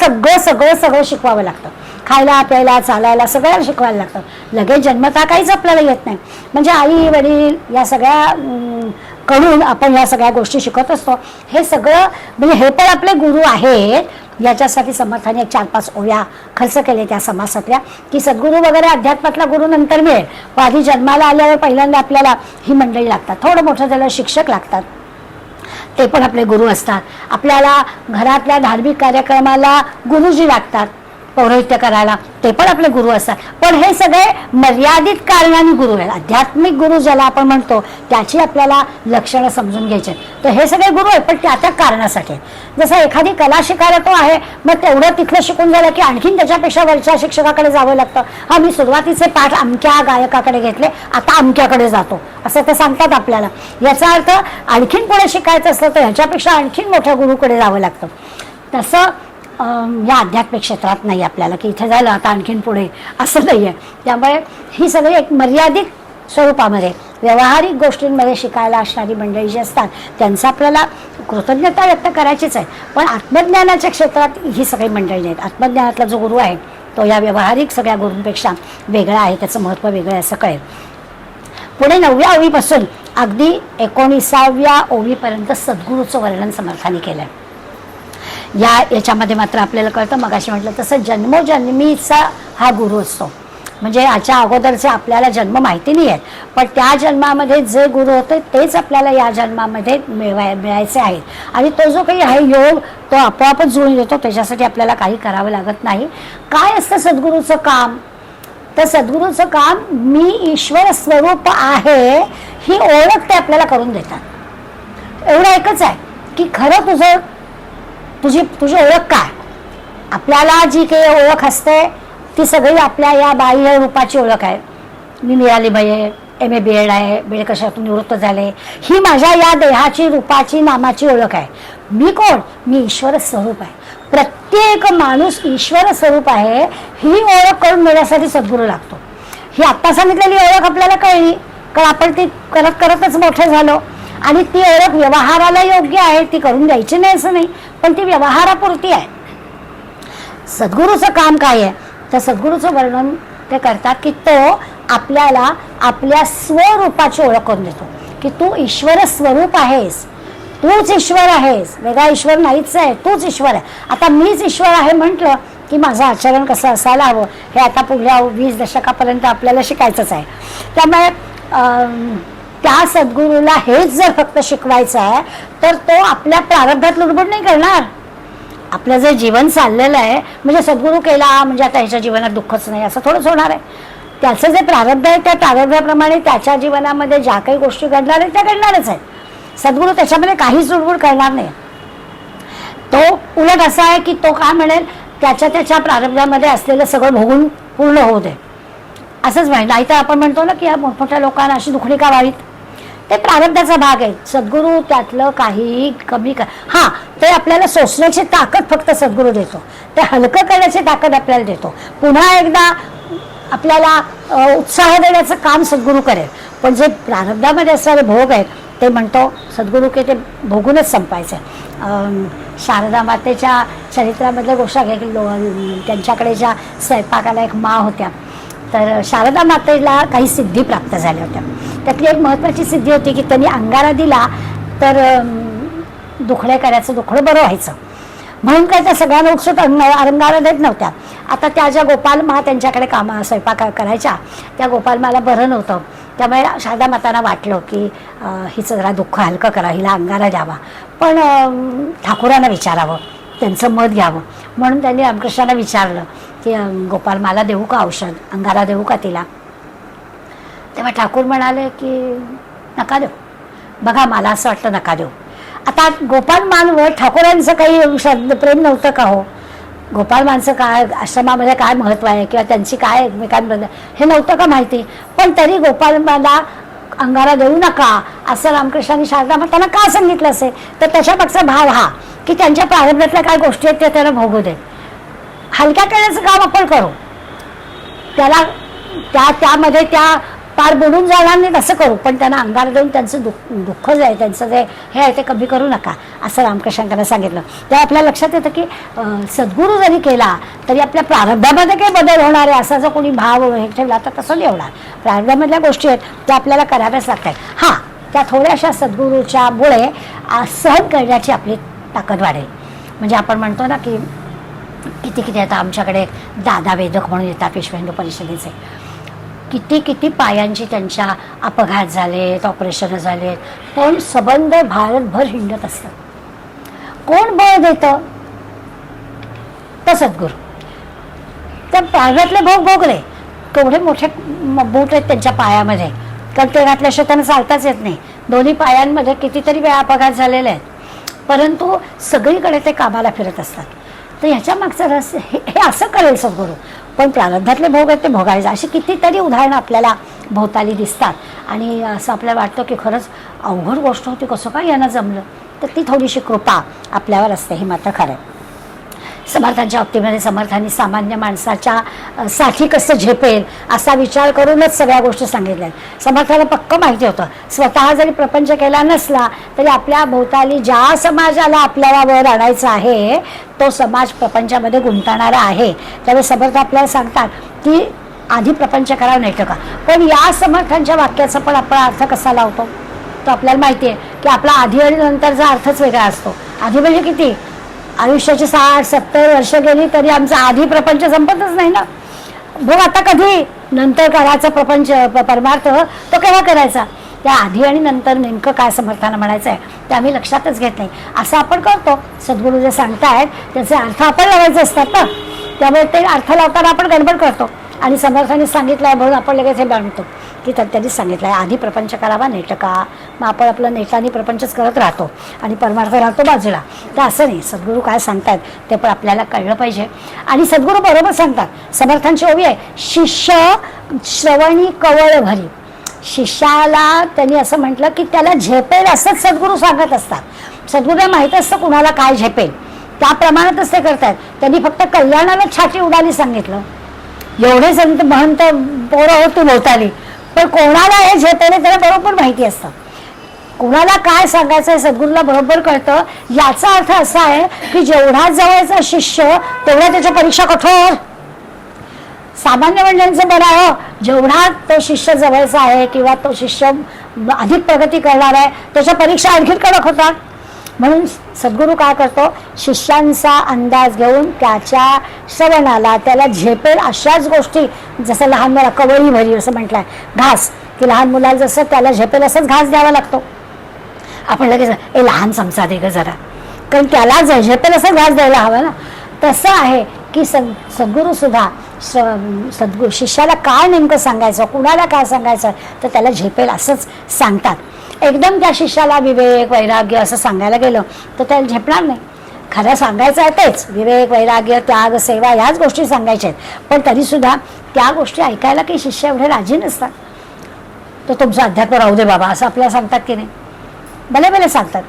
सगळं शिकवावं लागतं. खायला प्यायला चालायला सगळ्याला शिकवायला लागतं. लगेच जन्मता काहीच आपल्याला येत नाही. म्हणजे आई वडील या सगळ्या कडून आपण या सगळ्या गोष्टी शिकत असतो. हे सगळं म्हणजे हे पण आपले गुरु आहेत. याच्यासाठी समर्थाने 4-5 ओव्या खर्च केले त्या समासातल्या, की सद्गुरू वगैरे अध्यात्मातला गुरु नंतर मिळेल, पण आधी जन्माला आल्यावर पहिल्यांदा आपल्याला ही मंडळी लागतात. थोडं मोठं झालं शिक्षक लागतात, ते पण आपले गुरु असतात. आपल्याला घरातल्या धार्मिक कार्यक्रमाला गुरुजी लागतात, पौरोहित्य करायला, ते पण आपले गुरु असतात. पण हे सगळे मर्यादित कारणाने गुरु आहेत. आध्यात्मिक गुरु ज्याला आपण म्हणतो त्याची आपल्याला लक्षणं समजून घ्यायची. तर हे सगळे गुरु आहेत, पण त्या कारणा-साठी. जसं एखादी कला शिकायला तो आहे, मग तेवढं तिथलं शिकून झालं की आणखीन त्याच्यापेक्षा वरच्या शिक्षकाकडे जावं लागतं. हा, मी सुरुवातीचे पाठ अमक्या गायकाकडे घेतले, आता अमक्याकडे जातो, असं ते सांगतात आपल्याला. याचा अर्थ आणखीन पुढे शिकायचं असलं तर ह्याच्यापेक्षा आणखीन मोठ्या गुरुकडे जावं लागतं. तसं या आध्यात्मिक क्षेत्रात नाही आपल्याला, की इथे झालं आता आणखीन पुढे, असं नाही आहे. त्यामुळे ही सगळी एक मर्यादित स्वरूपामध्ये व्यावहारिक गोष्टींमध्ये शिकायला असणारी मंडळी जी असतात त्यांचा आपल्याला कृतज्ञता व्यक्त करायचीच आहे. पण आत्मज्ञानाच्या क्षेत्रात ही सगळी मंडळी नाहीत. आत्मज्ञानातला जो गुरु आहे तो या व्यावहारिक सगळ्या गुरूंपेक्षा वेगळा आहे, त्याचं महत्त्व वेगळं आहे असं कळेल. पुढे 9व्या ओवीपासून अगदी 19व्या ओवीपर्यंत सद्गुरूचं वर्णन समर्थाने केलं आहे. याच्यामध्ये मात्र आपल्याला कळतं, मगाशी म्हटलं तसं जन्मोजन्मीचा हा गुरु असतो. म्हणजे याच्या अगोदरचे आपल्याला जन्म माहिती नाही आहेत, पण त्या जन्मामध्ये जे गुरु होते तेच आपल्याला या जन्मामध्ये मिळायचे आहेत. आणि तो जो काही आहे योग तो आपोआपच जुळून येतो, त्याच्यासाठी आपल्याला काही करावं लागत नाही. काय असतं सद्गुरूचं काम? तर सद्गुरूचं काम मी ईश्वर स्वरूप आहे ही ओळख ते आपल्याला करून देतात. एवढं एकच आहे की खरं तुझी ओळख काय. आपल्याला जी काही ओळख असते ती सगळी आपल्या या बाह्य रूपाची ओळख आहे. मी मिळाली आहे, MA BEd आहे, BEd कशातून निवृत्त झाले, ही माझ्या या देहाची रूपाची नामाची ओळख आहे. मी कोण? मी ईश्वर स्वरूप आहे. प्रत्येक माणूस ईश्वर स्वरूप आहे ही ओळख करून देण्यासाठी सद्गुरू लागतो. ही आत्ता सांगितलेली ओळख आपल्याला कळली कारण आपण ती करतच मोठे झालो. आणि ती ओळख व्यवहाराला योग्य आहे, ती करून द्यायची नाही असं नाही, पण ती व्यवहारापुरती आहे. सद्गुरूचं काम काय आहे? तर सद्गुरूचं वर्णन ते करतात की तो आपल्याला आपल्या स्वरूपाची ओळख करून देतो, की तू ईश्वर स्वरूप आहेस, तूच ईश्वर आहेस, वेगळा ईश्वर नाहीच आहे, तूच ईश्वर आहे. आता मीच ईश्वर आहे म्हटलं की माझं आचरण कसं असायला हवं हे आता पुढल्या 20 दशकापर्यंत आपल्याला शिकायचंच आहे. त्यामुळे त्या सद्गुरूला हेच जर फक्त शिकवायचं आहे तर तो आपल्या प्रारब्धात लुडबुड नाही करणार. आपलं जे जीवन चाललेलं आहे म्हणजे सद्गुरू केला म्हणजे आता ह्याच्या जीवनात दुःखच नाही असं थोडंच होणार आहे. त्याचं जे प्रारब्ध आहे त्या प्रारब्धाप्रमाणे त्याच्या जीवनामध्ये ज्या काही गोष्टी घडणार आहेत त्या घडणारच आहेत. सद्गुरू त्याच्यामध्ये काहीच लुडबुड करणार नाही. तो उलट असा आहे की तो काय म्हणेल त्याच्या प्रारब्धामध्ये असलेलं सगळं भोगून पूर्ण होऊ दे असंच म्हणेल. नाही तर आपण म्हणतो ना की या मोठमोठ्या लोकांना अशी दुखणी का व्हावीत, ते प्रारब्धाचा भाग आहे. सद्गुरू त्यातलं काही कमी हां ते आपल्याला सोसण्याची ताकद फक्त सद्गुरू देतो, ते हलकं करण्याची ताकद आपल्याला देतो. पुन्हा एकदा आपल्याला उत्साह देण्याचं काम सद्गुरू करेल, पण जे प्रारब्धामध्ये असणारे भोग आहेत ते म्हणतो सद्गुरू की ते भोगूनच संपायचं. शारदा मातेच्या चरित्रामधल्या गोष्ट घ्या की त्यांच्याकडे ज्या स्वयंपाकाला एक मा होत्या, तर शारदा मातेला काही सिद्धी प्राप्त झाल्या होत्या. त्यातली एक महत्त्वाची सिद्धी होती की त्यांनी अंगारा दिला तर दुखडे करायचं, दुखडं बरं व्हायचं. म्हणून काय त्या सगळ्यांना उत्सुक अंगारा देत नव्हत्या. आता त्या ज्या गोपालमा त्यांच्याकडे स्वयंपाक करायच्या, त्या गोपालमाला बरं नव्हतं. त्यामुळे शारदा मातांना वाटलं की हिचं जरा दुःख हलकं करा, हिला अंगारा द्यावा, पण ठाकुरांना विचारावं, त्यांचं मत घ्यावं. म्हणून त्यांनी रामकृष्णांना विचारलं की गोपाल मला देऊ का औषध, अंगारा देऊ का तिला. तेव्हा ठाकूर म्हणाले की नका देऊ. बघा मला असं वाटतं नका देऊ. आता गोपाल मानवर ठाकूरांचं काही प्रेम नव्हतं का हो? गोपाल मानचं काय, आश्रमामध्ये काय महत्त्व आहे किंवा त्यांची काय एकमेकांबद्दल हे नव्हतं का माहिती. पण तरी गोपाल मला अंगारा देऊ नका असं रामकृष्णांनी शारदा मातांना का सांगितलं असेल, तर त्याच्यामागचा भाव हा की त्यांच्या प्रारंभातल्या काय गोष्टी आहेत त्या त्यांना भोगू दे. हलक्या करण्याचं काम आपण करू, त्याला त्यामध्ये त्या पार बुडून जाणार नाहीत असं करू, पण त्यांना अंगार देऊन त्यांचं दुःख जे आहे, त्यांचं जे हे आहे ते कमी करू नका असं रामकृष्णांना सांगितलं. तेव्हा आपल्या लक्षात येतं की सद्गुरू जरी केला तरी आपल्या प्रारब्धामध्ये काही बदल होणार आहे असा जो कोणी भाव हे ठेवला तर तसं नाही होणार. प्रारब्धामधल्या गोष्टी आहेत त्या आपल्याला कराव्याच लागतात. हां, त्या थोड्याशा सद्गुरूच्या मुळे सहन करण्याची आपली ताकद वाढेल. म्हणजे आपण म्हणतो ना की किती आता आमच्याकडे दादा वेदक म्हणून येतात विश्व हिंदू परिषदेचे, किती पायांची त्यांच्या अपघात झालेत, ऑपरेशन झालेत, पण सबंध भारतभर हिंडत असतात. कोण बळ देतं? तर सद्गुरू. त्या प्रारब्धातले भोग भोगले, केवढे मोठे बूट आहेत त्यांच्या पायामध्ये, कारण ते घातल्याशिवाय त्यांना चालताच येत नाही. दोन्ही पायांमध्ये कितीतरी वेळा अपघात झालेले आहेत, परंतु सगळीकडे ते कामाला फिरत असतात. तर ह्याच्या मागचं रहस्य हे असं करेल सद्गुरू, पण प्रारब्धातले भोग आहेत ते भोगायचे. अशी कितीतरी उदाहरणं आपल्याला भोवताली दिसतात आणि असं आपल्याला वाटतं की खरंच अवघड गोष्ट होती, कसं काय यांना जमलं. तर ती थोडीशी कृपा आपल्यावर असते, हे मात्र खरं. समर्थांच्या बाबतीमध्ये समर्थांनी सामान्य माणसाच्या साठी कसं झेपेल असा विचार करूनच सगळ्या गोष्टी सांगितल्या. समर्थाला पक्क माहिती होतं स्वतः जरी प्रपंच केला नसला तरी आपल्या भोवताली ज्या समाजाला आपल्याला वर आणायचं आहे तो समाज प्रपंचामध्ये गुंतणारा आहे. त्यामुळे समर्थ आपल्याला सांगतात की आधी प्रपंच करावं नाही का. पण या समर्थांच्या वाक्याचा पण आपण अर्थ कसा लावतो तो आपल्याला माहिती आहे की आपला आधी आणि नंतरचा अर्थच वेगळा असतो. आधी म्हणजे किती, आयुष्याची 60-70 वर्ष गेली तरी आमचा आधी प्रपंच संपतच नाही ना. बघ आता कधी नंतर करायचा प्रपंच परमार्थ तो केव्हा करायचा. त्या आधी आणि नंतर नेमकं काय समर्थानं म्हणायचं आहे ते आम्ही लक्षातच घेत नाही. असं आपण करतो. सद्गुरू जे सांगतायत त्याचे अर्थ आपण लावायचे असतात ना, त्यामुळे ते अर्थ लावताना आपण गडबड करतो आणि समर्थांनी सांगितलं आहे म्हणून आपण लगेच हे बांधतो की त्यांनी सांगितलं आहे आधी प्रपंच करावा नेटका, मग आपण आपलं नेटाने प्रपंचच करत राहतो आणि परमार्थ राहतो बाजूला. तर असं नाही, सद्गुरू काय सांगतात ते पण आपल्याला कळलं पाहिजे. आणि सद्गुरू बरोबर सांगतात. समर्थांची ओवी आहे, शिष्य श्रवणी कवळ भरी. शिष्याला त्यांनी असं म्हटलं की त्याला झेपेल असंच सद्गुरू सांगत असतात. सद्गुरूला माहीत असतं कुणाला काय झेपेल, त्या प्रमाणातच ते करतात. त्यांनी फक्त कल्याणाला छाती उडाली सांगितलं. एवढे संत महंत पोरं होती भोवताली, पण कोणाला हे झेपेल त्याला बरोबर माहिती असतं. कुणाला काय सांगायचं आहे सद्गुरूला बरोबर कळतं. याचा अर्थ असा आहे की जेवढा जवळचा शिष्य तेवढा त्याच्या परीक्षा कठोर. सामान्य मंडळींचं बरं आहे, जेवढा तो शिष्य जवळचा आहे किंवा तो शिष्य अधिक प्रगती करणार आहे त्याच्या परीक्षा आणखी कडक होतात. म्हणून सद्गुरू काय करतो, शिष्यांचा अंदाज घेऊन त्याच्या श्रवणाला त्याला झेपेल अशाच गोष्टी, जसं लहान मुला कवळी भरी असं म्हटलंय, घास की लहान मुलाला जसं त्याला झेपेल असंच घास द्यावा लागतो. आपण लगेच लहान चमचा दे ग जरा, कारण त्याला झेपेल असं घास द्यायला हवं ना. तसं आहे की सद्गुरू सुद्धा सद्गुरू शिष्याला काय नेमकं सांगायचं, कुणाला काय सांगायचं तर त्याला झेपेल असंच सांगतात. एकदम त्या शिष्याला विवेक वैराग्य असं सांगायला गेलं तर त्याला झेपणार नाही. खरं सांगायचं आहे तेच, विवेक वैराग्य त्याग सेवा ह्याच गोष्टी सांगायच्या आहेत. पण तरीसुद्धा त्या गोष्टी ऐकायला काही शिष्य एवढे राजी नसतात. तर तुमचं अध्यात्म राहू दे बाबा असं आपल्याला सांगतात की नाही, भले भले सांगतात.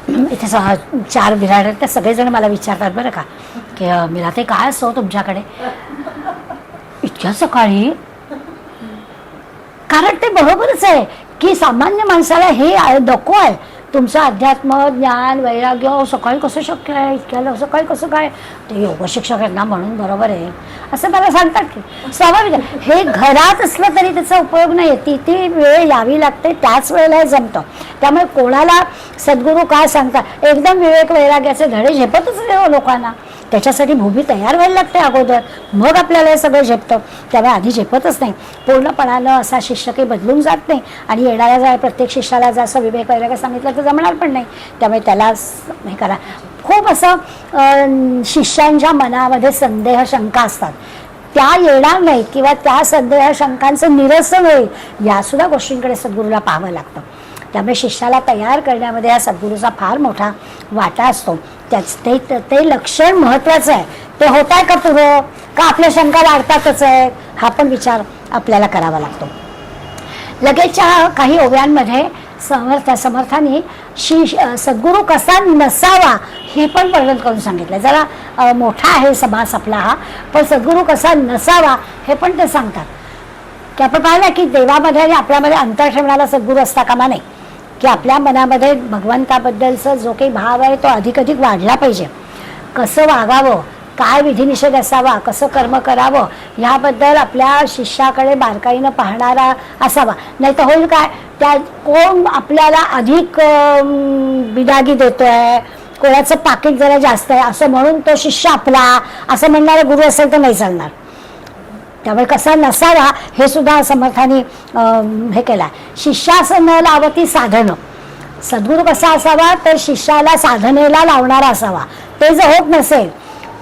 इथे 4 बिराड आहेत, तर सगळेजण मला विचारतात बरं का की मला ते काय असतो तुमच्याकडे इतक्या सकाळी. कारण ते बरोबरच आहे की सामान्य माणसाला हे नको आहे. तुमचं अध्यात्म ज्ञान वैराग्य सकाळी कसं शक्य आहे, इतक्याला सकाळी कसं काय, ते योग शिक्षक आहेत ना म्हणून बरोबर आहे असं मला सांगतात की स्वाभाविक आहे. हे घरात असलं तरी त्याचा उपयोग नाही आहे. ती वेळ यावी लागते, त्याच वेळेला हे जमतं. त्यामुळे कोणाला सद्गुरू काय सांगतात, एकदम विवेक वैराग्याचे धडे झेपतच नाही लोकांना. त्याच्यासाठी भूमी तयार व्हायला लागते अगोदर, मग आपल्याला हे सगळं झेपतं. त्यामुळे आधी झेपतच नाही. पूर्णपणानं असा शिष्य काही बदलून जात नाही आणि येणाऱ्या जर प्रत्येक शिष्याला जर असं विवेक वैराग्य सांगितलं तर जमणार पण नाही. त्यामुळे त्याला हे करा. खूप असं शिष्यांच्या मनामध्ये संदेह शंका असतात, त्या येणार नाही किंवा त्या संदेह शंकांचं निरसन होईल या सुद्धा गोष्टींकडे सद्गुरूला पाहावं लागतं. त्यामुळे शिष्याला तयार करण्यामध्ये या सद्गुरूचा फार मोठा वाटा असतो. ते लक्षण महत्त्वाचं आहे. ते होत आहे का पुरं, का आपल्या शंका वाढतातच आहे, हा पण विचार आपल्याला करावा लागतो. लगेचच्या काही ओव्यांमध्ये समर्थांनी सद्गुरू कसा नसावा हे पण वर्णन करून सांगितलं. जरा मोठा आहे समास आपला हा, पण सद्गुरू कसा नसावा हे पण ते सांगतात. की आपण पाहिलं की देवामध्ये आणि आपल्यामध्ये अंतर ठेवणारा सद्गुरू असता कामा नाही. की आपल्या मनामध्ये भगवंताबद्दलचा जो काही भाव आहे तो अधिक वाढला पाहिजे. कसं वागावं, काय विधिनिषेध असावा, कसं कर्म करावं ह्याबद्दल आपल्या शिष्याकडे बारकाईनं पाहणारा असावा. नाही तर होईल काय, त्या कोण आपल्याला अधिक बिदागी देतोय, कोणाचं पाकिट जरा जास्त आहे असं म्हणून तो शिष्य आपला असं म्हणणारा गुरु असेल तर नाही चालणार. त्यामुळे कसा नसावा हे सुद्धा समर्थांनी हे केलं. शिष्यासं न लावती साधन. सद्गुरू कसा असावा तर शिष्याला साधनेला लावणारा असावा. ते जर होत नसेल,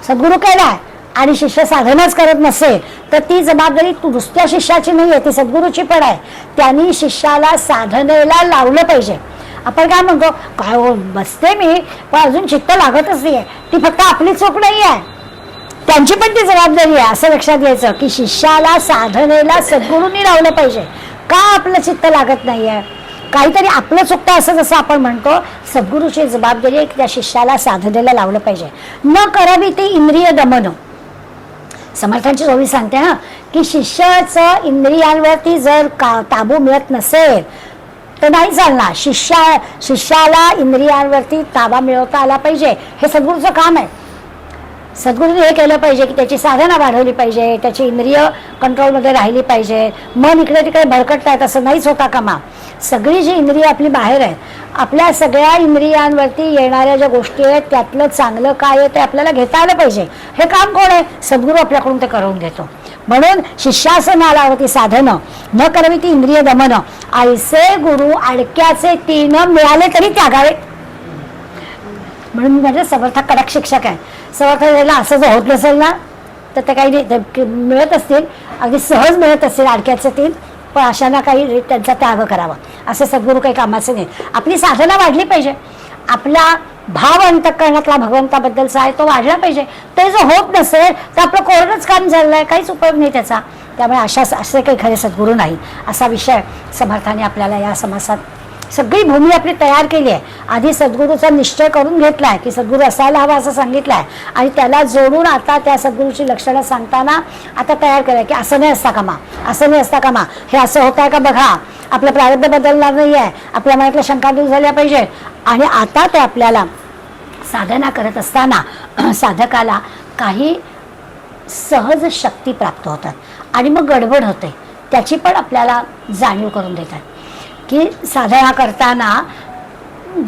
सद्गुरू केलाय आणि शिष्य साधनच करत नसेल तर ती जबाबदारी नुसत्या शिष्याची नाही आहे, ती सद्गुरूची पण आहे. त्यांनी शिष्याला साधनेला लावलं पाहिजे. आपण काय म्हणतो, काय हो बसते मी पण अजून चित्त लागतच नाही आहे, ती फक्त आपली चूक नाही आहे, त्यांची पण ती जबाबदारी आहे असं लक्षात घ्यायचं. की शिष्याला साधनेला सद्गुरूंनी लावलं पाहिजे. का आपलं चित्त लागत नाही आहे, काहीतरी आपलं चुकतं असं जसं आपण म्हणतो, सद्गुरूची जबाबदारी आहे की त्या शिष्याला साधनेला लावलं पाहिजे. न करावी ते इंद्रिय दमन. समर्थांची ओवी सांगते ना की शिष्याचं इंद्रियांवरती जर ताबू मिळत नसेल तर नाही चालणार. शिष्याला इंद्रियांवरती ताबा मिळवता आला पाहिजे, हे सद्गुरूचं काम आहे. सद्गुरूने हे केलं पाहिजे की त्याची साधना वाढवली पाहिजे, त्याची इंद्रिय कंट्रोलमध्ये राहिली पाहिजे. मन इकडे तिकडे भरकटतायत असं नाहीच होता कामा. सगळी जी इंद्रिय आपली बाहेर आहेत, आपल्या सगळ्या इंद्रियांवरती येणाऱ्या ज्या गोष्टी आहेत त्यातलं चांगलं काय आहे ते आपल्याला घेता आलं पाहिजे. हे काम कोण आहे, सद्गुरू आपल्याकडून ते करून घेतो. म्हणून शिष्यासं न लावती साधनं न करावी ती इंद्रिय दमन. ऐसे गुरु अडक्याचे तीन मिळाले तरी त्यागावे. म्हणून म्हणजे समर्थ कडक शिक्षक आहे. समर्थाला असं जर होत नसेल ना तर ते काही नाही, मिळत असतील अगदी सहज मिळत असतील अडक्याचे तीन, पण अशांना काही त्यांचा त्याग करावा असं सद्गुरू काही कामाचं नाही. आपली साधना वाढली पाहिजे, आपला भाव अंतःकरणातला भगवंताबद्दलचा आहे तो वाढला पाहिजे. ते जर होत नसेल तर आपलं कोरडंच काम झालंय, काहीच उपयोग नाही त्याचा. त्यामुळे असे काही खरे सद्गुरू नाही असा विषय समर्थाने आपल्याला या समासात सगळी भूमी आपली तयार केली आहे. आधी सद्गुरूचा निश्चय करून घेतला आहे की सद्गुरू असायला हवा असं सांगितलं आहे आणि त्याला जोडून आता त्या सद्गुरूची लक्षणं सांगताना आता तयार केलं की असं नाही असता कामा, असं नाही असता कामा, हे असं होत आहे का बघा, आपलं प्रारब्ध बदलणार नाही आहे, आपल्या मनातल्या शंका दूर झाल्या पाहिजे. आणि आता ते आपल्याला साधना करत असताना साधकाला काही सहज शक्ती प्राप्त होतात आणि मग गडबड होते त्याची पण आपल्याला जाणीव करून देतात. की साधना करताना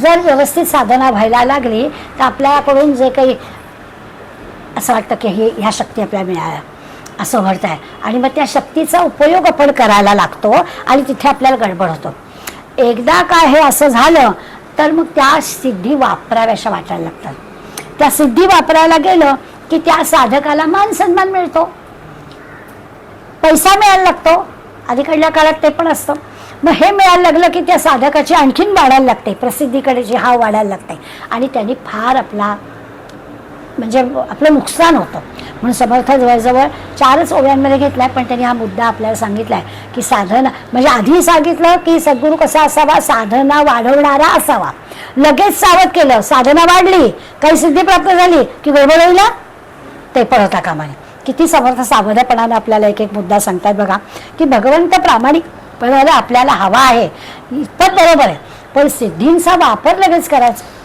जर व्यवस्थित साधना व्हायला लागली तर आपल्याकडून जे काही असं वाटतं की ह्या शक्ती आपल्याला मिळाल्या असं वाटतं आहे आणि मग त्या शक्तीचा उपयोग आपण करायला लागतो आणि तिथे आपल्याला गडबड होतो. एकदा काय हे असं झालं तर मग त्या सिद्धी वापराव्याशा वाटायला लागतात. त्या सिद्धी वापरायला गेलं की त्या साधकाला मान सन्मान मिळतो, पैसा मिळायला लागतो, अलीकडल्या काळात ते पण असतं. मग हे मिळायला लागलं की त्या साधकाची आणखीन वाढायला लागते, प्रसिद्धीकडे जी हाव वाढायला लागते आणि त्यांनी फार म्हणजे आपलं नुकसान होतं. म्हणून समर्थ जवळजवळ 4च ओव्यांमध्ये घेतलाय, पण त्यांनी हा मुद्दा आपल्याला सांगितलाय की साधना म्हणजे आधी सांगितलं की सद्गुरू कसा असावा, साधना वाढवणारा असावा. लगेच सावध केलं, साधना वाढली, काही सिद्धी प्राप्त झाली की गडबड होईल ते पण होता कामा नये. किती समर्थ सावधपणाने आपल्याला एक एक मुद्दा सांगतात बघा की भगवंत प्रामाणिक पण आपल्याला हवा आहे इतपत बरोबर आहे, पण सिद्धींचा वापर लगेच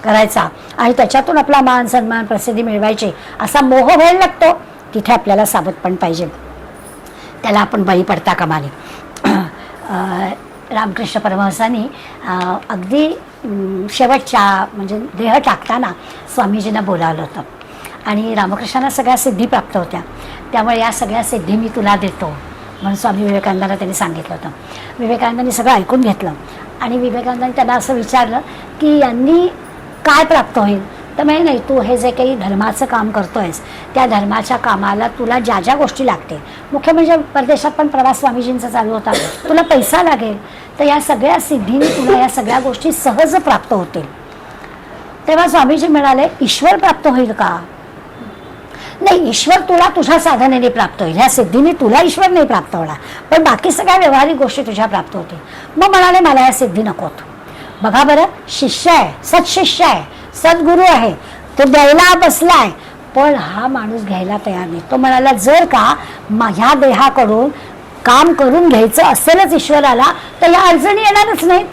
करायचा आणि त्याच्यातून आपला मान सन्मान प्रसिद्धी मिळवायची असा मोह व्हायला लागतो, तिथे आपल्याला सावधपण पाहिजे, त्याला आपण बळी पडता कामा नये. रामकृष्ण परमहंसांनी अगदी शेवटच्या म्हणजे देह टाकताना स्वामीजींना बोलावलं होतं आणि रामकृष्णांना सगळ्या सिद्धी प्राप्त होत्या, त्यामुळे या सगळ्या सिद्धी मी तुला देतो म्हणून स्वामी विवेकानंदांना त्यांनी सांगितलं होतं. विवेकानंदांनी सगळं ऐकून घेतलं आणि विवेकानंदांनी त्यांना असं विचारलं की यांनी काय प्राप्त होईल, तर म्हणजे नाही, तू हे जे काही धर्माचं काम करतोयस त्या धर्माच्या कामाला तुला ज्या ज्या गोष्टी लागते, मुख्य म्हणजे परदेशात पण प्रवास स्वामीजींचा चालू होता, तुला पैसा लागेल, तर या सगळ्या सिद्धीने तुला या सगळ्या गोष्टी सहज प्राप्त होतील. तेव्हा स्वामीजी म्हणाले ईश्वर प्राप्त होईल का, नाही, ईश्वर तुला तुझ्या साधनेने प्राप्त होईल, ह्या सिद्धीने तुला ईश्वर नाही प्राप्त होणार, पण बाकी सगळ्या व्यवहारिक गोष्टी तुझ्या प्राप्त होतील. मग म्हणाले मला या सिद्धी नकोत. बघा बरं, शिष्य आहे, सत्शिष्य आहे, सद्गुरू आहे, तो द्यायला बसलाय, पण हा माणूस घ्यायला तयार नाही. तो म्हणाला जर का माझ्या देहाकडून काम करून घ्यायचं असेलच ईश्वराला, तर या अडचणी येणारच नाहीत.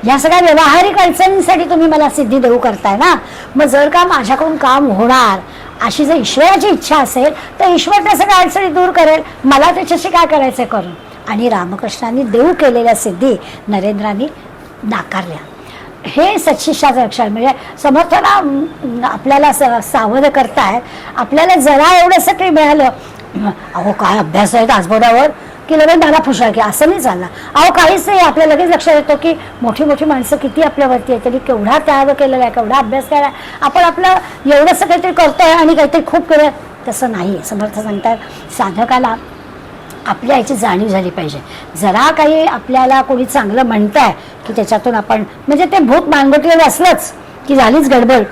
या सगळ्या व्यावहारिक अडचणींसाठी तुम्ही मला सिद्धी देऊ करताय ना, मग जर का माझ्याकडून काम होणार अशी जर ईश्वराची इच्छा असेल तर ईश्वर त्या सगळ्या अडचणी दूर करेल, मला त्याच्याशी काय करायचं करून. आणि रामकृष्णांनी देऊ केलेल्या सिद्धी नाकारल्या. हे सत्शिष्याचं लक्षण, म्हणजे समर्थना आपल्याला सावध करताय, आपल्याला जरा एवढंसं काही मिळालं, अहो काय अभ्यास आहे तासभरावर, की लगेच मला फुशाळ की असं नाही चाललं. अहो काहीच नाही, आपल्या लगेच लक्षात येतो की मोठी मोठी माणसं किती आपल्यावरती आहे, तरी केवढा त्याग केलेला आहे, केवढा अभ्यास केला आहे, आपण आपलं एवढंसं काहीतरी करतोय आणि काहीतरी खूप केलं. तसं नाही. समर्थ सांगतात साधकाला आपल्या याची जाणीव झाली पाहिजे. जरा काही आपल्याला कोणी चांगलं म्हणताय की त्याच्यातून आपण म्हणजे ते भूत मानगोटीवर असलंच की झालीच गडबड.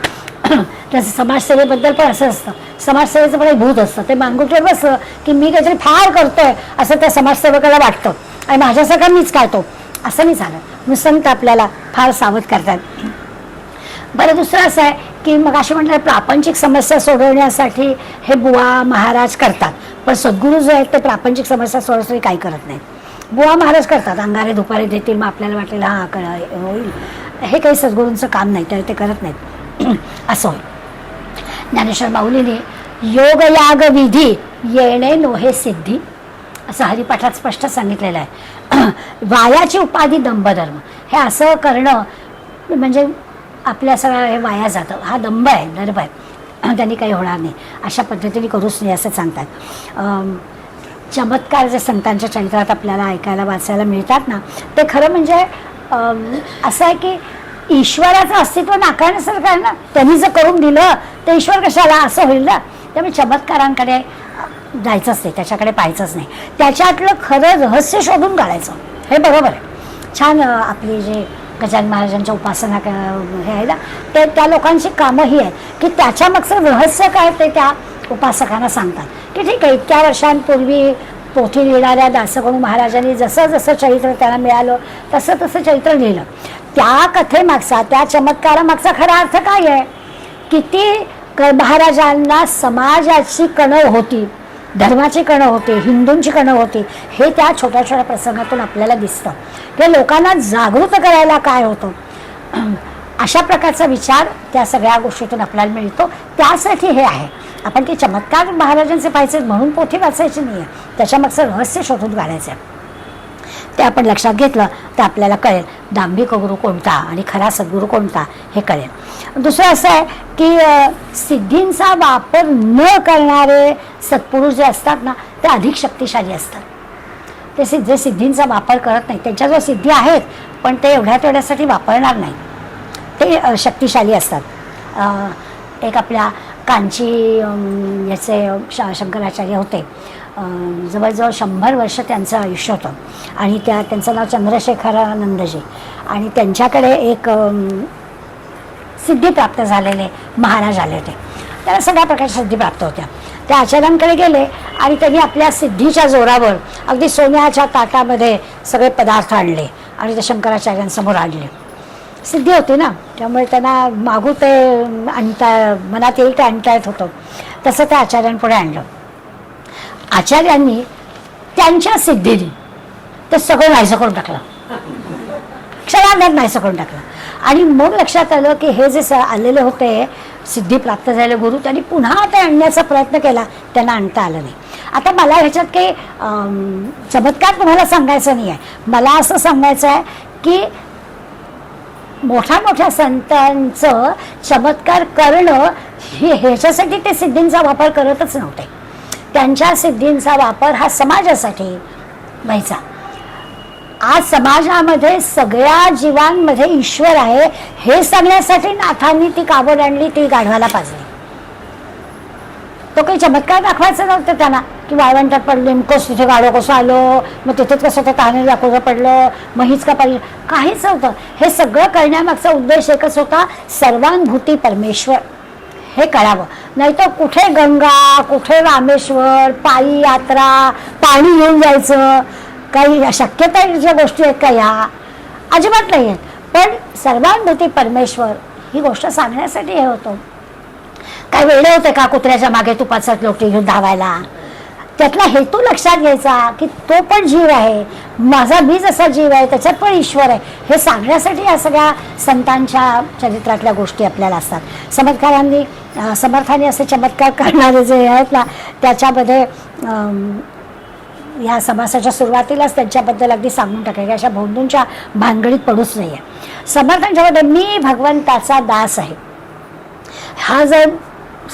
तसं समाजसेवेबद्दल पण असं असतं, समाजसेवेचं पण एक भूत असतं, ते मानगोटीवर बसलं की मी काहीतरी फार करतोय असं त्या समाजसेवकाला वाटतं आणि माझ्यासारखा मीच काय तो, असं नाही झालं. मग संत आपल्याला फार सावध करतात. बरं, दुसरं असं आहे की मग अशी म्हटलं प्रापंचिक समस्या सोडवण्यासाठी हे बुवा महाराज करतात, पण सद्गुरू जे आहेत ते प्रापंचिक समस्या सोडवण्यासाठी काही करत नाहीत. बुवा महाराज करतात, अंगारे दुपारे देतील, मग आपल्याला वाटेल हा होईल, हे काही सद्गुरूंचं काम नाही, तर ते करत नाहीत असं होईल. ज्ञानेश्वर माऊलीने योग याग विधी येणे नोहे सिद्धी असं हरिपाठात स्पष्ट सांगितलेलं आहे. वायाची उपाधी दंभधर्म, हे असं करणं म्हणजे आपल्या सगळं हे वाया जातं, हा दंभ आहे, दर्भ आहे, त्यांनी काही होणार नाही, अशा पद्धतीने करूच नाही असं सांगतात. चमत्कार जे संतांच्या चरित्रात आपल्याला ऐकायला वाचायला मिळतात ना, ते खरं म्हणजे असं आहे की ईश्वराचं अस्तित्व नाकारण्यासारखं आहे ना, त्यांनी जर करून दिलं तर ईश्वर कशाला असं होईल ना. त्यामुळे चमत्कारांकडे जायचंच नाही, त्याच्याकडे पाहायचंच नाही, त्याच्यातलं खरं रहस्य शोधून काढायचं, हे बरोबर आहे. छान आपली जे गजानन महाराजांच्या उपासना हे आहे ना, ते त्या लोकांची कामं ही आहे की त्याच्या मागचं रहस्य काय ते त्या उपासकांना सांगतात की ठीक आहे, इतक्या वर्षांपूर्वी पोथी लिहिणाऱ्या दासगणू महाराजांनी जसं जसं चरित्र त्यांना मिळालं तसं तसं चरित्र लिहिलं. त्या कथेमागचा, त्या चमत्कारामागचा खरा अर्थ काय आहे, किती महाराजांना समाजाची कणव होती, धर्माची कणव होती, हिंदूंची कणव होती, हे त्या छोट्या छोट्या प्रसंगातून आपल्याला दिसतं. ते लोकांना जागृत करायला काय होतं, अशा प्रकारचा विचार त्या सगळ्या गोष्टीतून आपल्याला मिळतो. त्यासाठी हे आहे, आपण की चमत्कार महाराजांचे पाहिजे म्हणून पोथी वाचायची नाही आहे, त्याच्यामागचं रहस्य शोधून काढायचं आहे. ते आपण लक्षात घेतलं तर आपल्याला कळेल दांभिक गुरु कोणता आणि खरा सद्गुरू कोणता हे कळेल. दुसरं असं आहे की सिद्धींचा वापर न करणारे सत्पुरुष जे असतात ना, ते अधिक शक्तिशाली असतात. ते जे सिद्धींचा वापर करत नाही, त्यांच्याजवळ सिद्धी आहेत पण ते एवढ्या तेवढ्यासाठी वापरणार नाही, ते शक्तिशाली असतात. एक आपल्या कांची याचे शंकराचार्य होते, जवळजवळ 100 वर्ष त्यांचं आयुष्य होतं आणि त्यांचं नाव चंद्रशेखरानंदजी, आणि त्यांच्याकडे एक सिद्धी प्राप्त झालेले महाराज आले होते. त्याला सगळ्या प्रकारच्या सिद्धी प्राप्त होत्या. त्या आचार्यांकडे गेले आणि त्यांनी आपल्या सिद्धीच्या जोरावर अगदी सोन्याच्या ताटामध्ये सगळे पदार्थ आणले आणि ते शंकराचार्यांसमोर आणले. सिद्धी होती ना, त्यामुळे त्यांना मागू ते मनात येईल ते आणता येत होतं. तसं त्या आचार्यांपुढे आणलं. आचार्यांनी त्यांच्या सिद्धीने ते सगळं नाहीसं करून टाकलं, क्षणार्धात नाहीसं करून टाकलं. आणि मग लक्षात आलं की हे जे आलेले होते सिद्धी प्राप्त झालेले गुरु, त्यांनी पुन्हा ते आणण्याचा प्रयत्न केला, त्यांना आणता आलं नाही. आता मला ह्याच्यात काही चमत्कार तुम्हाला सांगायचं नाही आहे, मला असं सांगायचं आहे की मोठ्या मोठ्या संतांचं चमत्कार करणं ह्याच्यासाठी ते सिद्धींचा वापर करतच नव्हते. त्यांच्या सिद्धींचा वापर हा समाजासाठी व्हायचा. आज समाजामध्ये सगळ्या जीवांमध्ये ईश्वर आहे हे सांगण्यासाठी नाथांनी ती कावड आणली, ती गाढवाला पाजली. तो काही चमत्कार दाखवायचं नव्हतं त्यांना की वाळवंटात पडलं नेमकंच तिथे गाढव कसं आलो, मग तिथेच कसं ते तहाने दाखवलं पडलं, मग हीच का पाहिजे, काहीच नव्हतं. हे सगळं करण्यामागचा उद्देश एकच होता, सर्वानुभूती परमेश्वर हे कळावं. नाहीतर कुठे गंगा, कुठे रामेश्वर, पायी यात्रा, पाणी घेऊन जायचं, काही शक्यता ज्या गोष्टी आहेत का ह्या अजिबात नाही आहेत. पण सर्वानुभूती परमेश्वर ही गोष्ट सांगण्यासाठी हे होतं. काय वेळे होते का कुत्र्याच्या मागे तुपाचा लोटी घेऊन धावायला? त्यातला हेतू लक्षात घ्यायचा की तो पण जीव आहे, माझा मी जसा जीव आहे त्याच्यात पण ईश्वर आहे, हे सांगण्यासाठी या सगळ्या संतांच्या चरित्रातल्या गोष्टी आपल्याला असतात. समर्थांनी असे चमत्कार करणारे जे आहेत ना, त्याच्यामध्ये ह्या समासाच्या सुरुवातीलाच त्यांच्याबद्दल अगदी सांगून टाकायचं, अशा भोंदूंच्या भानगडीत पडूच नाही आहे. समर्थांच्यामध्ये मी भगवंताचा दास आहे हा जर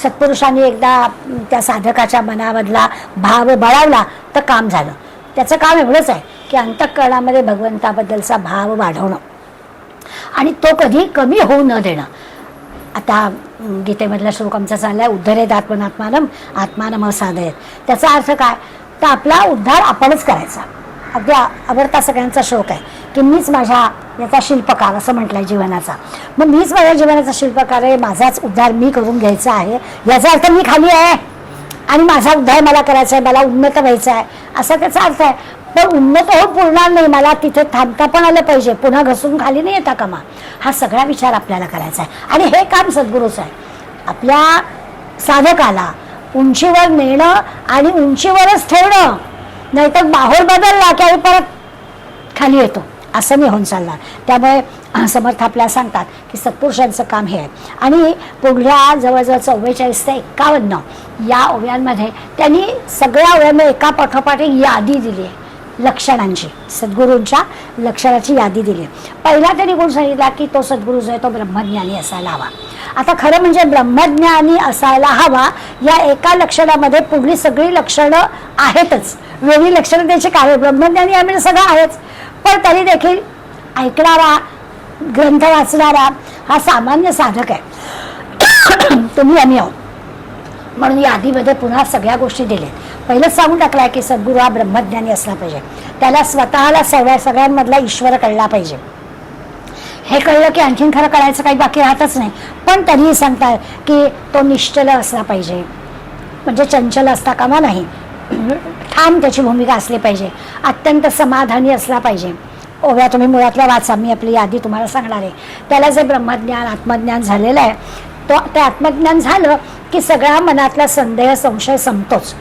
सत्पुरुषांनी एकदा त्या साधकाच्या मनामधला भाव बळावला तर काम झालं. त्याचं काम एवढंच आहे की अंतःकरणामध्ये भगवंताबद्दलचा भाव वाढवणं आणि तो कधी कमी होऊ न देणं. आता गीतेमधला श्लोक आमचा चाललाय, उद्धरेत आत्मनात्मानम आत्मानम असाधयेत. त्याचा अर्थ काय तर आपला उद्धार आपणच करायचा. अगदी आवडता सगळ्यांचा शोक आहे की मीच माझ्या याचा शिल्पकार असं म्हटलंय जीवनाचा. मग मीच माझ्या जीवनाचा शिल्पकार आहे, माझाच उद्धार मी करून घ्यायचा आहे. याचा अर्थ मी खाली आहे आणि माझा उद्धार मला करायचा आहे, मला उन्नत व्हायचं आहे असा त्याचा अर्थ आहे. पण उन्नत होऊन पुरणार नाही, मला तिथे थांबता पण आलं पाहिजे, पुन्हा घसरून खाली नाही येता कामा, हा सगळा विचार आपल्याला करायचा आहे. आणि हे काम सद्गुरूच आहे, आपल्या साधकाला उंचीवर नेणं आणि उंचीवरच ठेवणं. नाहीतर माहोल बदलला की आम्ही परत खाली येतो, असं नाही होऊन चालणार. त्यामुळे समर्थ आपल्याला सांगतात की सत्पुरुषांचं काम हे आहे. आणि पुढल्या जवळजवळ 44 ते 51 या ओव्यांमध्ये त्यांनी सगळ्या ओव्यांमध्ये एका पाठोपाठ एक यादी दिली आहे लक्षणांची, सद्गुरूंच्या लक्षणाची यादी दिली आहे. पहिला त्यांनी गुण सांगितला की तो सद्गुरू जो आहे तो ब्रह्मज्ञानी असायला हवा. आता खरं म्हणजे ब्रह्मज्ञानी असायला हवा या एका लक्षणामध्ये पुढली सगळी लक्षणं आहेतच. वेगळी लक्षणं त्याची काय, ब्रह्मज्ञानी आम्ही सगळं आहेच, पण तरी देखील ऐकणारा ग्रंथ वाचणारा हा सामान्य साधक आहे. तुम्ही आम्ही आहोत म्हणून यादीमध्ये पुन्हा सगळ्या गोष्टी दिल्या. पहिलंच सांगून टाकलाय की सद्गुरू हा ब्रह्मज्ञानी असला पाहिजे, त्याला स्वतःला सगळ्यांमधला ईश्वर कळला पाहिजे. हे कळलं की आणखीन खरं कळायचं काही बाकी राहतच नाही. पण तरीही सांगताय की तो निश्चल असला पाहिजे, म्हणजे चंचल असता कामा नाही, ठाम त्याची भूमिका असली पाहिजे, अत्यंत समाधानी असला पाहिजे. ओव्या तुम्ही मुळातल्या वाचा, मी आपली यादी तुम्हाला सांगणार आहे. त्याला जे ब्रह्मज्ञान आत्मज्ञान झालेलं आहे तो ते आत्मज्ञान झालं की सगळा मनातला संदेह संशय संपतोच,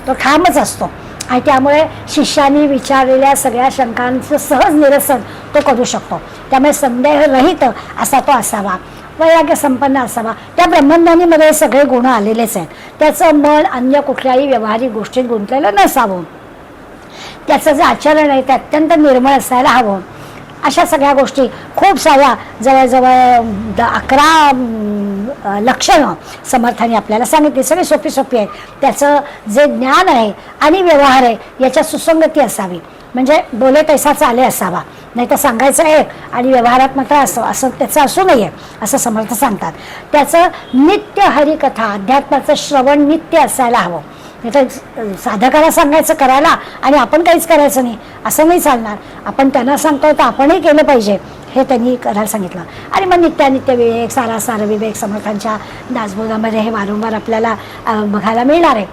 तो ठामच असतो. आणि त्यामुळे शिष्याने विचारलेल्या सगळ्या शंकांचं सहज निरसन तो करू शकतो. त्यामुळे संदेहरहित असा तो असावा, वैराग्य संपन्न असावा. त्या ब्रह्मज्ञानीमध्ये सगळे गुण आलेलेच आहेत. त्याचं मन अन्य कुठल्याही व्यावहारिक गोष्टीत गुंतलेलं नसावं, त्याचं जे आचरण आहे ते अत्यंत निर्मळ असायला हवं. अशा सगळ्या गोष्टी खूप साऱ्या जवळजवळ 11 लक्षणं समर्थांनी आपल्याला सांगितली. सगळी सोपी सोपी आहेत. त्याचं जे ज्ञान आहे आणि व्यवहार आहे याच्यात सुसंगती असावी, म्हणजे बोले तैसा चाले असावा. नाही तर सांगायचं एक आणि व्यवहारात मात्र असं त्याचं असू नये असं समर्थ सांगतात. त्याचं नित्य हरिकथा अध्यात्माचं श्रवण नित्य असायला हवं. नाही तर साधकाला सांगायचं करायला आणि आपण काहीच करायचं नाही असं नाही चालणार. आपण त्यांना सांगतो तर आपणही केलं पाहिजे हे त्यांनी करायला सांगितलं. आणि मग नित्यानित्य विवेक सारासार विवेक समर्थांच्या दासबोधामध्ये हे वारंवार आपल्याला बघायला मिळणार आहे.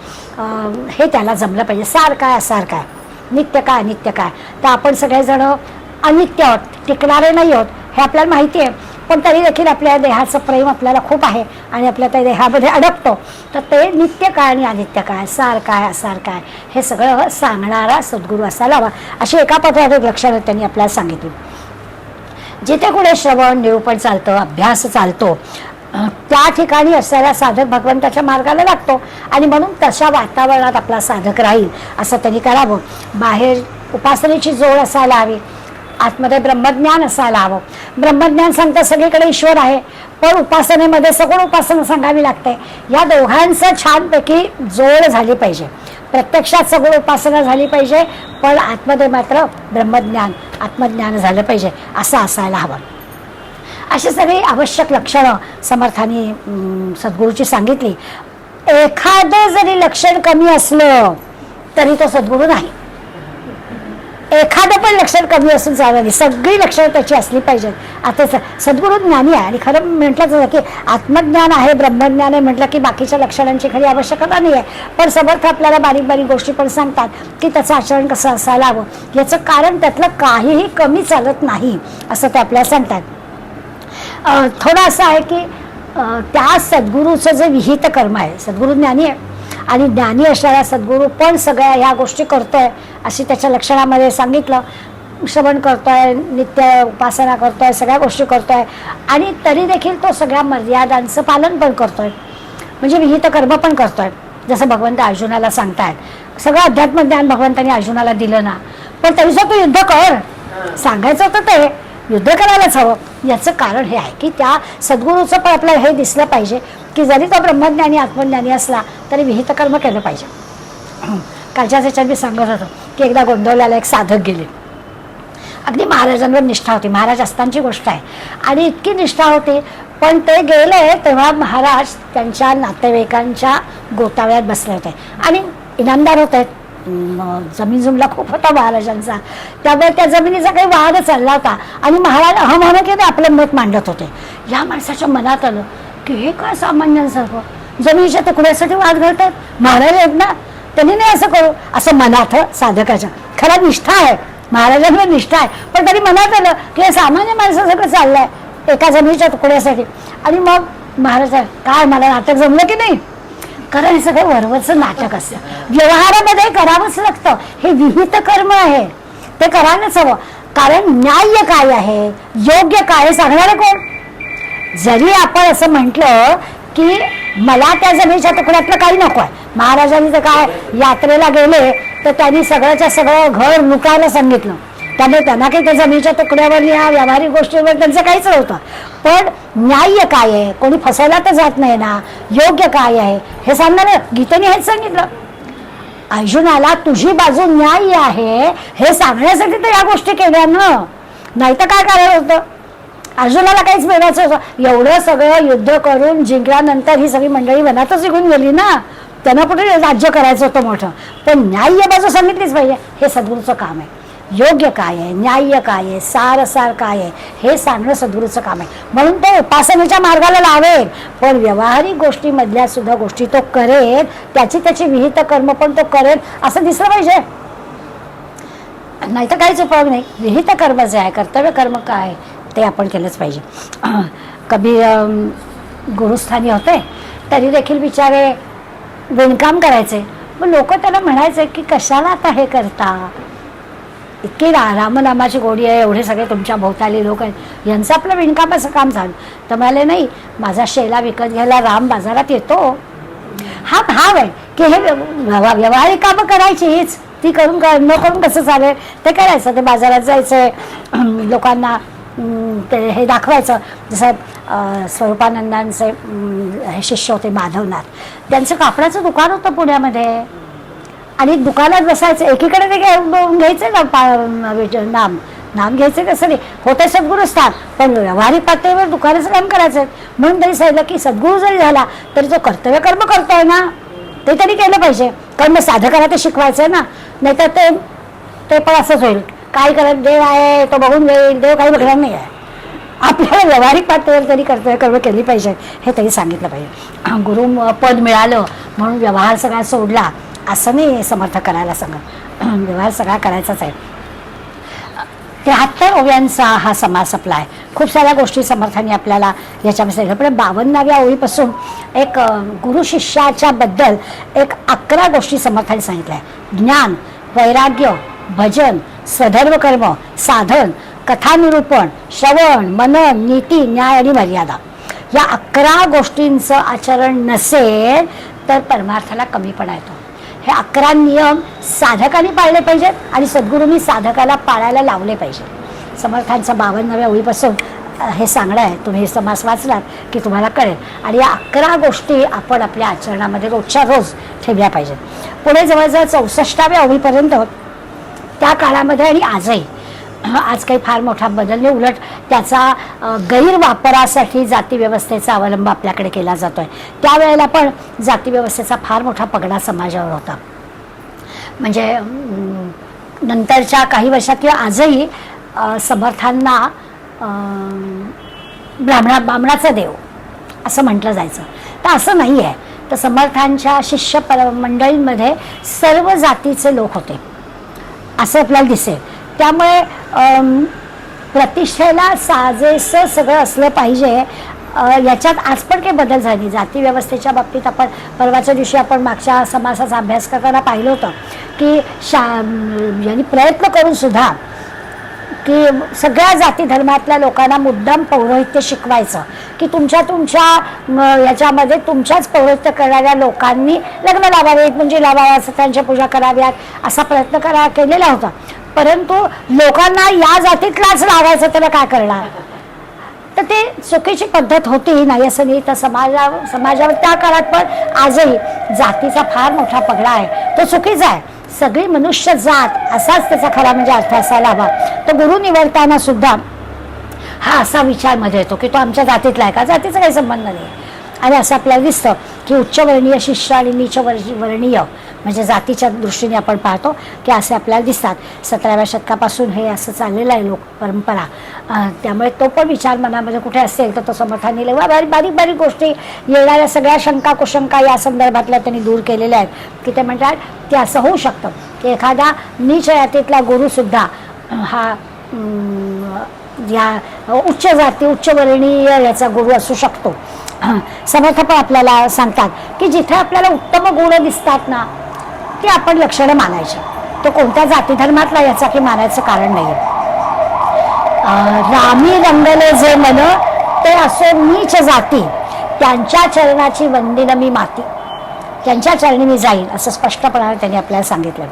हे त्याला जमलं पाहिजे. सार काय असार काय, नित्य काय अनित्य काय. तर आपण सगळेजण अनित्य आहोत, टिकणारे नाही आहोत हे आपल्याला माहिती आहे. पण तरी देखील आपल्या देहाचं प्रेम आपल्याला खूप आहे आणि आपल्या त्या देहामध्ये अडकतो. तर ते नित्य काय आणि अनित्य काय, सार काय असार काय, हे सगळं सांगणारा सद्गुरू असायला हवा, अशी एका पत्रात लक्षणं त्यांनी आपल्याला सांगितली. जिथे कुठे श्रवण निरूपण चालतं, अभ्यास चालतो, त्या ठिकाणी असलेला साधक भगवंताच्या मार्गाला लागतो आणि म्हणून तशा वातावरणात आपला साधक राहील असं त्यांनी करावं. बाहेर उपासनेची जोड असायला हवी, आतमध्ये ब्रह्मज्ञान असायला हवं. ब्रह्मज्ञान सांगतं सगळीकडे ईश्वर आहे, पण उपासनेमध्ये सगळं उपासना सांगावी लागते. या दोघांचं छानपैकी जोड झाली पाहिजे. प्रत्यक्षात सगळं उपासना झाली पाहिजे, पण आतमध्ये मात्र ब्रह्मज्ञान आत्मज्ञान झालं पाहिजे, असं असायला हवं. अशी सगळी आवश्यक लक्षणं समर्थांनी सद्गुरूची सांगितली. एखादं जरी लक्षण कमी असलं तरी तो सद्गुरू नाही. एखादं पण लक्षण कमी असून चाललं नाही, सगळी लक्षणं त्याची असली पाहिजेत. आता सद्गुरू ज्ञानी आहे आणि खरं म्हटलं जातं की आत्मज्ञान आहे, ब्रह्मज्ञान आहे म्हटलं की बाकीच्या लक्षणांची खरी आवश्यकता नाही आहे. पण समर्थ आपल्याला बारीक बारीक गोष्टी पण सांगतात की त्याचं आचरण कसं असायला हवं. याचं कारण त्यातलं काहीही कमी चालत नाही असं ते आपल्याला सांगतात. थोडं असं आहे की त्या सद्गुरूचं जे विहित कर्म आहे, सद्गुरू ज्ञानी आहे आणि ज्ञानी असणारा सद्गुरू पण सगळ्या ह्या गोष्टी करतोय अशी त्याच्या लक्षणामध्ये सांगितलं. श्रवण करतोय, नित्य उपासना करतोय, सगळ्या गोष्टी करतोय आणि तरी देखील तो सगळ्या मर्यादांचं पालन पण करतोय, म्हणजे विहित कर्म पण करतोय. जसं भगवंत अर्जुनाला सांगतायत, सगळं अध्यात्म ज्ञान भगवंतांनी अर्जुनाला दिलं ना, पण तरीसुद्धा तू युद्ध कर. सांगायचं होतं ते युद्ध करायलाच हवं. याचं कारण हे आहे की त्या सद्गुरूचं पण आपल्याला हे दिसलं पाहिजे की जरी तो ब्रह्मज्ञानी आत्मज्ञानी असला तरी विहित कर्म केलं पाहिजे. कालच्याच ह्याच्यात मी सांगत होतो की एकदा गोंदवल्याला एक साधक गेले, अगदी महाराजांवर निष्ठा होती, महाराज असतांची गोष्ट आहे आणि इतकी निष्ठा होती. पण ते गेले तेव्हा महाराज त्यांच्या नातेवाईकांच्या गोतावळ्यात बसले होते आणि इनामदार होते. जमीन जुमला खूप होता महाराजांचा, त्यामुळे त्या जमिनीचा काही वाद चालला होता आणि महाराज अहम की आपलं मत मांडत होते. या माणसाच्या मनात आलं की हे काय सामान्यांसारखं जमिनीच्या तुकड्यासाठी वाद घालतात, महाराज आहेत ना, त्यांनी नाही असं करू, असं मनात साधकाच्या खरा निष्ठा आहे, महाराजांवर निष्ठा आहे. पण तरी मनात आलं की हे सामान्य माणसासारखं चाललंय एका जमिनीच्या तुकड्यासाठी. आणि मग महाराज काय मला नाटक जमलं की नाही, कारण हे सगळं वरवरचं नाटक असतं, व्यवहारामध्ये करावंच लागतं. हे विहित कर्म आहे, ते करायलाच हवं. कारण न्याय काय आहे, योग्य काय आहे सांगणारे कोण. जरी आपण असं म्हटलं की मला त्या जमिनीच्या तुकड्यातलं काही नको आहे, महाराजांनी तर काय यात्रेला गेले तर त्यांनी सगळ्याच्या सगळं घर लुकायला सांगितलं, त्यामुळे त्यांना काही त्या जमिनीच्या तुकड्यावर या व्यावहारिक गोष्टींवर त्यांचं काहीच नव्हतं. पण न्याय काय आहे, कोणी फसवला तर जात नाही ना, योग्य काय आहे हे सांगणार गीतेने हेच सांगितलं. अर्जुनाला तुझी बाजू न्याय आहे हे सांगण्यासाठी तर या गोष्टी केल्या ना, नाही तर काय करायला होतं. अर्जुनाला काहीच मिळवायचं होतं, एवढं सगळं युद्ध करून जिंकल्यानंतर ही सगळी मंडळी वनातच निघून गेली ना, त्यांना कुठे राज्य करायचं होतं मोठं. पण न्याय्य बाजू सांगितलीच पाहिजे, हे सद्गुरूचं काम आहे. योग्य काय आहे, न्याय्य काय आहे, सार काय आहे हे सांगणं सद्गुरूचं काम आहे. म्हणून तो उपासनेच्या मार्गाला लावेल, पण व्यावहारिक गोष्टीमधल्या सुद्धा गोष्टी तो करेल, त्याची विहित कर्म पण तो करेल असं दिसलं पाहिजे, नाही तर काहीच उपयोग नाही. विहित कर्म जे आहे, कर्तव्य कर्म काय ते आपण केलंच पाहिजे. कबीर गुरुस्थानी होते तरी देखील बिचारे विणकाम करायचे, पण लोक त्याला म्हणायचे की कशाला आता हे करता, इतकी रामनामाची गोडी आहे, एवढे सगळे तुमच्या भोवताली लोक आहेत, यांचं आपलं विणकामाचं काम झालं. तर म्हणाले नाही, माझा शेला विकत घ्यायला राम बाजारात येतो. हा भाव आहे की हे व्यावहारिक कामं करायची, हीच ती करून न करून कसं चालेल, ते करायचं. ते बाजारात जायचं, लोकांना ते हे दाखवायचं. जसं स्वरूपानंदांचे हे शिष्य होते माधवनाथ, त्यांचं कापडाचं दुकान होतं पुण्यामध्ये आणि दुकानात बसायचं, एकीकडे ते घ्यायचं ना नाम घ्यायचं कसं नाही होतं सद्गुरुस्थान, पण व्यावहारिक पातळीवर दुकानाचं काम करायचं. म्हणून तरी सांगितलं की सद्गुरू जरी झाला तरी तो कर्तव्य कर्म करतोय ना, ते तरी केलं पाहिजे. कारण मग साधकाला ते शिकवायचं आहे ना, नाहीतर ते पण असंच होईल, काय करत देव आहे तो बघून घेईल, देव काही बघणार नाही आहे. आपल्याला व्यावहारिक पातळीवर तरी कर्तव्य कर्म केली पाहिजे हे तरी सांगितलं पाहिजे. गुरु पद मिळालं म्हणून व्यवहार सगळा सोडला असं नाही समर्थ करायला सांगत, व्यवहार सगळा करायचाच आहे. 73 ओव्यांचा हा समास आपला आहे. खूप साऱ्या गोष्टी समर्थांनी आपल्याला याच्यामध्ये पण 52व्या ओळीपासून एक गुरु शिष्याच्या बद्दल एक 11 गोष्टी समर्थांनी सांगितल्या आहे. ज्ञान, वैराग्य, भजन, स्वधर्म कर्म, साधन, कथानिरूपण, श्रवण, मनन, नीती, न्याय आणि मर्यादा. या 11 गोष्टींचं आचरण नसेल तर परमार्थाला कमीपणा येतो. हे 11 नियम साधकांनी पाळले पाहिजेत आणि सद्गुरूंनी साधकाला पाळायला लावले पाहिजे. समर्थांच्या 52व्या ओळीपासून हे सांगणं आहे. तुम्ही हे समास वाचलात की तुम्हाला कळेल. आणि या 11 गोष्टी आपण आपल्या आचरणामध्ये रोजच्या रोज ठेवल्या पाहिजेत. पुढे जवळजवळ 64व्या ओळीपर्यंत त्या काळामध्ये आणि आजही आज काही फार मोठा बदल नाही, उलट त्याचा गैरवापरासाठी जाती व्यवस्थेचा अवलंब आपल्याकडे केला जातोय. त्यावेळेला पण जाती व्यवस्थेचा फार मोठा पगडा समाजावर होता. म्हणजे नंतरच्या काही वर्षात किंवा आजही समर्थांना ब्राह्मणाचा देव असं म्हटलं जायचं. तर असं नाही आहे. तर समर्थांच्या शिष्य मंडळींमध्ये सर्व जातीचे लोक होते असं आपल्याला दिसेल. त्यामुळे प्रतिष्ठेला साजेसं सगळं असलं पाहिजे. याच्यात आज पण काही बदल झाले. जाती व्यवस्थेच्या बाबतीत आपण परवाच्या दिवशी आपण मागच्या समासाचा अभ्यास करताना पाहिलं होतं की यांनी प्रयत्न करून सुद्धा की सगळ्या जाती धर्मातल्या लोकांना मुद्दाम पौरोहित्य शिकवायचं की तुमच्या याच्यामध्ये तुमच्याच पौरोहित्य करणाऱ्या लोकांनी लग्न लावावे, म्हणजे लावावा, सत्यांच्या पूजा कराव्यात असा प्रयत्न केलेला होता. परंतु लोकांना या जातीतलाच लावायचं त्याला काय करणार. तर ते चुकीची पद्धत होती. नाही असं नाही. तर समाजावर त्या काळात पण आजही जातीचा फार मोठा पगडा आहे. तो चुकीचा आहे. सगळी मनुष्य जात असाच त्याचा खरा म्हणजे अर्थ असायला हवा. तर गुरु निवडताना सुद्धा हा असा विचार मध्ये येतो की तो आमच्या जातीतला आहे का. जातीचा काही संबंध नाही. आणि असं आपल्याला दिसतं की उच्चवर्णीय शिष्य आणि नीच वर्णीय म्हणजे जातीच्या दृष्टीने आपण पाहतो की असे आपल्याला दिसतात. 17व्या शतकापासून हे असं चाललेलं आहे लोक परंपरा. त्यामुळे तो पण विचार मनामध्ये कुठे असेल तर तो समर्थांनी बारीक बारीक गोष्टी येणाऱ्या सगळ्या शंका कुशंका या संदर्भातल्या त्यांनी दूर केलेल्या आहेत की ते म्हणतात की असं होऊ शकतं की एखादा नीच जातीतला गुरुसुद्धा हा या उच्च जाती उच्चवर्णीय याचा गुरु असू शकतो. समर्थ पण आपल्याला सांगतात की जिथे आपल्याला उत्तम गुण दिसतात ना ते आपण लक्षणं मानायची. तो कोणत्या जाती धर्मातला याचा की मानायचं कारण नाही. रामी रंगले जे मन ते असो नीच जाती त्यांच्या चरणाची वंदिन मी माती. त्यांच्या चरणी मी जाईल असं स्पष्टपणाने त्यांनी आपल्याला सांगितलं.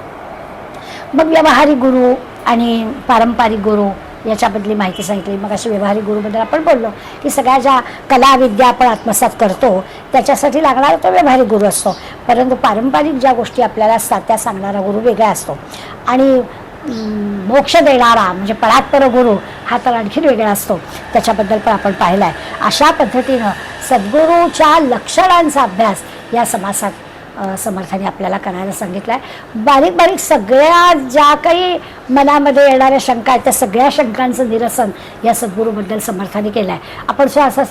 मग व्यावहारिक गुरु आणि पारंपरिक गुरु याच्याबद्दली माहिती सांगितली. मग अशी व्यावहारिक गुरुबद्दल आपण बोललो की सगळ्या ज्या कला विद्या आपण आत्मसात करतो त्याच्यासाठी लागणारा तो व्यावहारिक गुरु असतो. परंतु पारंपरिक ज्या गोष्टी आपल्याला असतात त्या सांगणारा गुरु वेगळा असतो. आणि मोक्ष देणारा म्हणजे परात्पर गुरु हा तर आणखीन वेगळा असतो. त्याच्याबद्दल पण आपण पाहिलं आहे. अशा पद्धतीनं सद्गुरूच्या लक्षणांचा अभ्यास या समासात समर्थांनी आपल्याला करायला सांगितलं आहे. बारीक बारीक सगळ्या ज्या काही मनामध्ये येणाऱ्या शंका आहेत त्या सगळ्या शंकांचं निरसन या सद्गुरूबद्दल समर्थांनी केलं आहे. आपण असा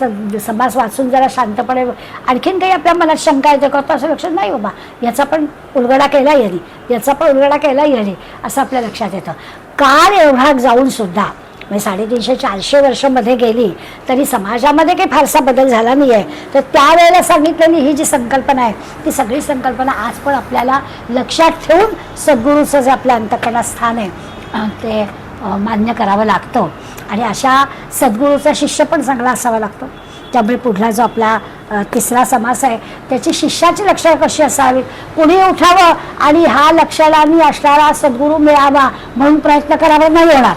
समास वाचून जरा शांतपणे आणखीन काही आपल्या मनात शंका येते करतो असं लक्षात नाही बाबा याचा पण उलगडा केला यांनी, याचा पण उलगडा केला यांनी असं आपल्या लक्षात येतं. काळ एवढा जाऊन सुद्धा म्हणजे 350-400 वर्षामध्ये गेली तरी समाजामध्ये काही फारसा बदल झाला नाही आहे. तर त्यावेळेला सांगितलेली ही जी संकल्पना आहे ती सगळी संकल्पना आज पण आपल्याला लक्षात ठेवून सद्गुरूचं जे आपल्या अंतःकरणात स्थान आहे ते मान्य करावं लागतं. आणि अशा सद्गुरूचा शिष्य पण चांगला असावा लागतो. त्यामुळे पुढला जो आपला 3रा समास आहे त्याची शिष्याची लक्षणं कशी असावी. कुणी उठावं आणि हा लक्षणांनी असणारा सद्गुरू मिळावा म्हणून प्रयत्न करावा नाही होणार.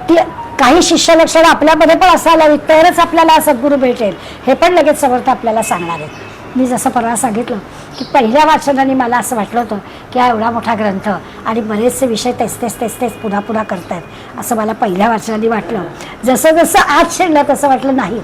ती काही शिष्य लक्षणं आपल्यामध्ये पण असायला हवी तरच आपल्याला सद्गुरू भेटेल. हे पण लगेच समर्थ आपल्याला सांगणार आहेत. मी जसं परवा सांगितलं की पहिल्या वाचनाने मला असं वाटलं होतं की हा एवढा मोठा ग्रंथ आणि बरेचसे विषय तेच पुन्हा पुन्हा करतायत असं मला पहिल्या वाचनाने वाटलं. जसं जसं आज शिरलं तसं वाटलं नाही.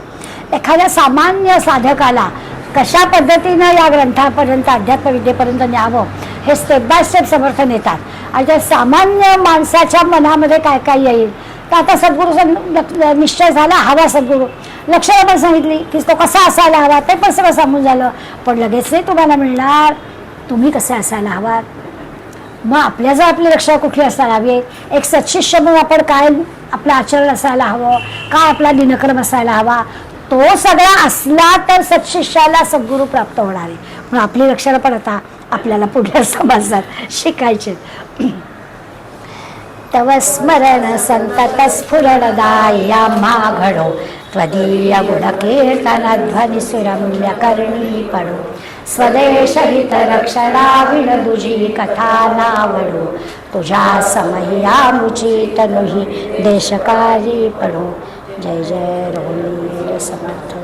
एखाद्या सामान्य साधकाला कशा पद्धतीनं या ग्रंथापर्यंत अध्यात्मविद्येपर्यंत न्यावं हे स्टेप बाय स्टेप समर्थ नेतात. आणि त्या सामान्य माणसाच्या मनामध्ये काय काय येईल तर आता सद्गुरूचा निश्चय झाला. हवा सद्गुरू लक्षणं पण सांगितली की तो कसा असायला हवा ते पण सगळं सांगून झालं. पण लगेच नाही तुम्हाला मिळणार तुम्ही कसे असायला हवा. मग आपल्या जर आपली रक्षा कुठली असायला हवी, एक सत्शिष्य म्हणून आपण काय आपलं आचरण असायला हवं, काय आपला दिनक्रम असायला हवा, तो सगळा असला तर सत्शिष्याला सद्गुरू प्राप्त होणार आहे. म्हणून आपली रक्षण पण आता आपल्याला पुढल्या समाजात शिकायचे. तव स्मरण संतत स्फुरणदाया घडो त्वदीय गुणकीर्तन ध्वनी सुरम्य करणी पडो. स्वदेश हित रक्षणा विण दुजी कथा नावडो. तुझ्या समय्या मुची तनुही देशकारी पडो. जय जय रघुवीर समर्थ.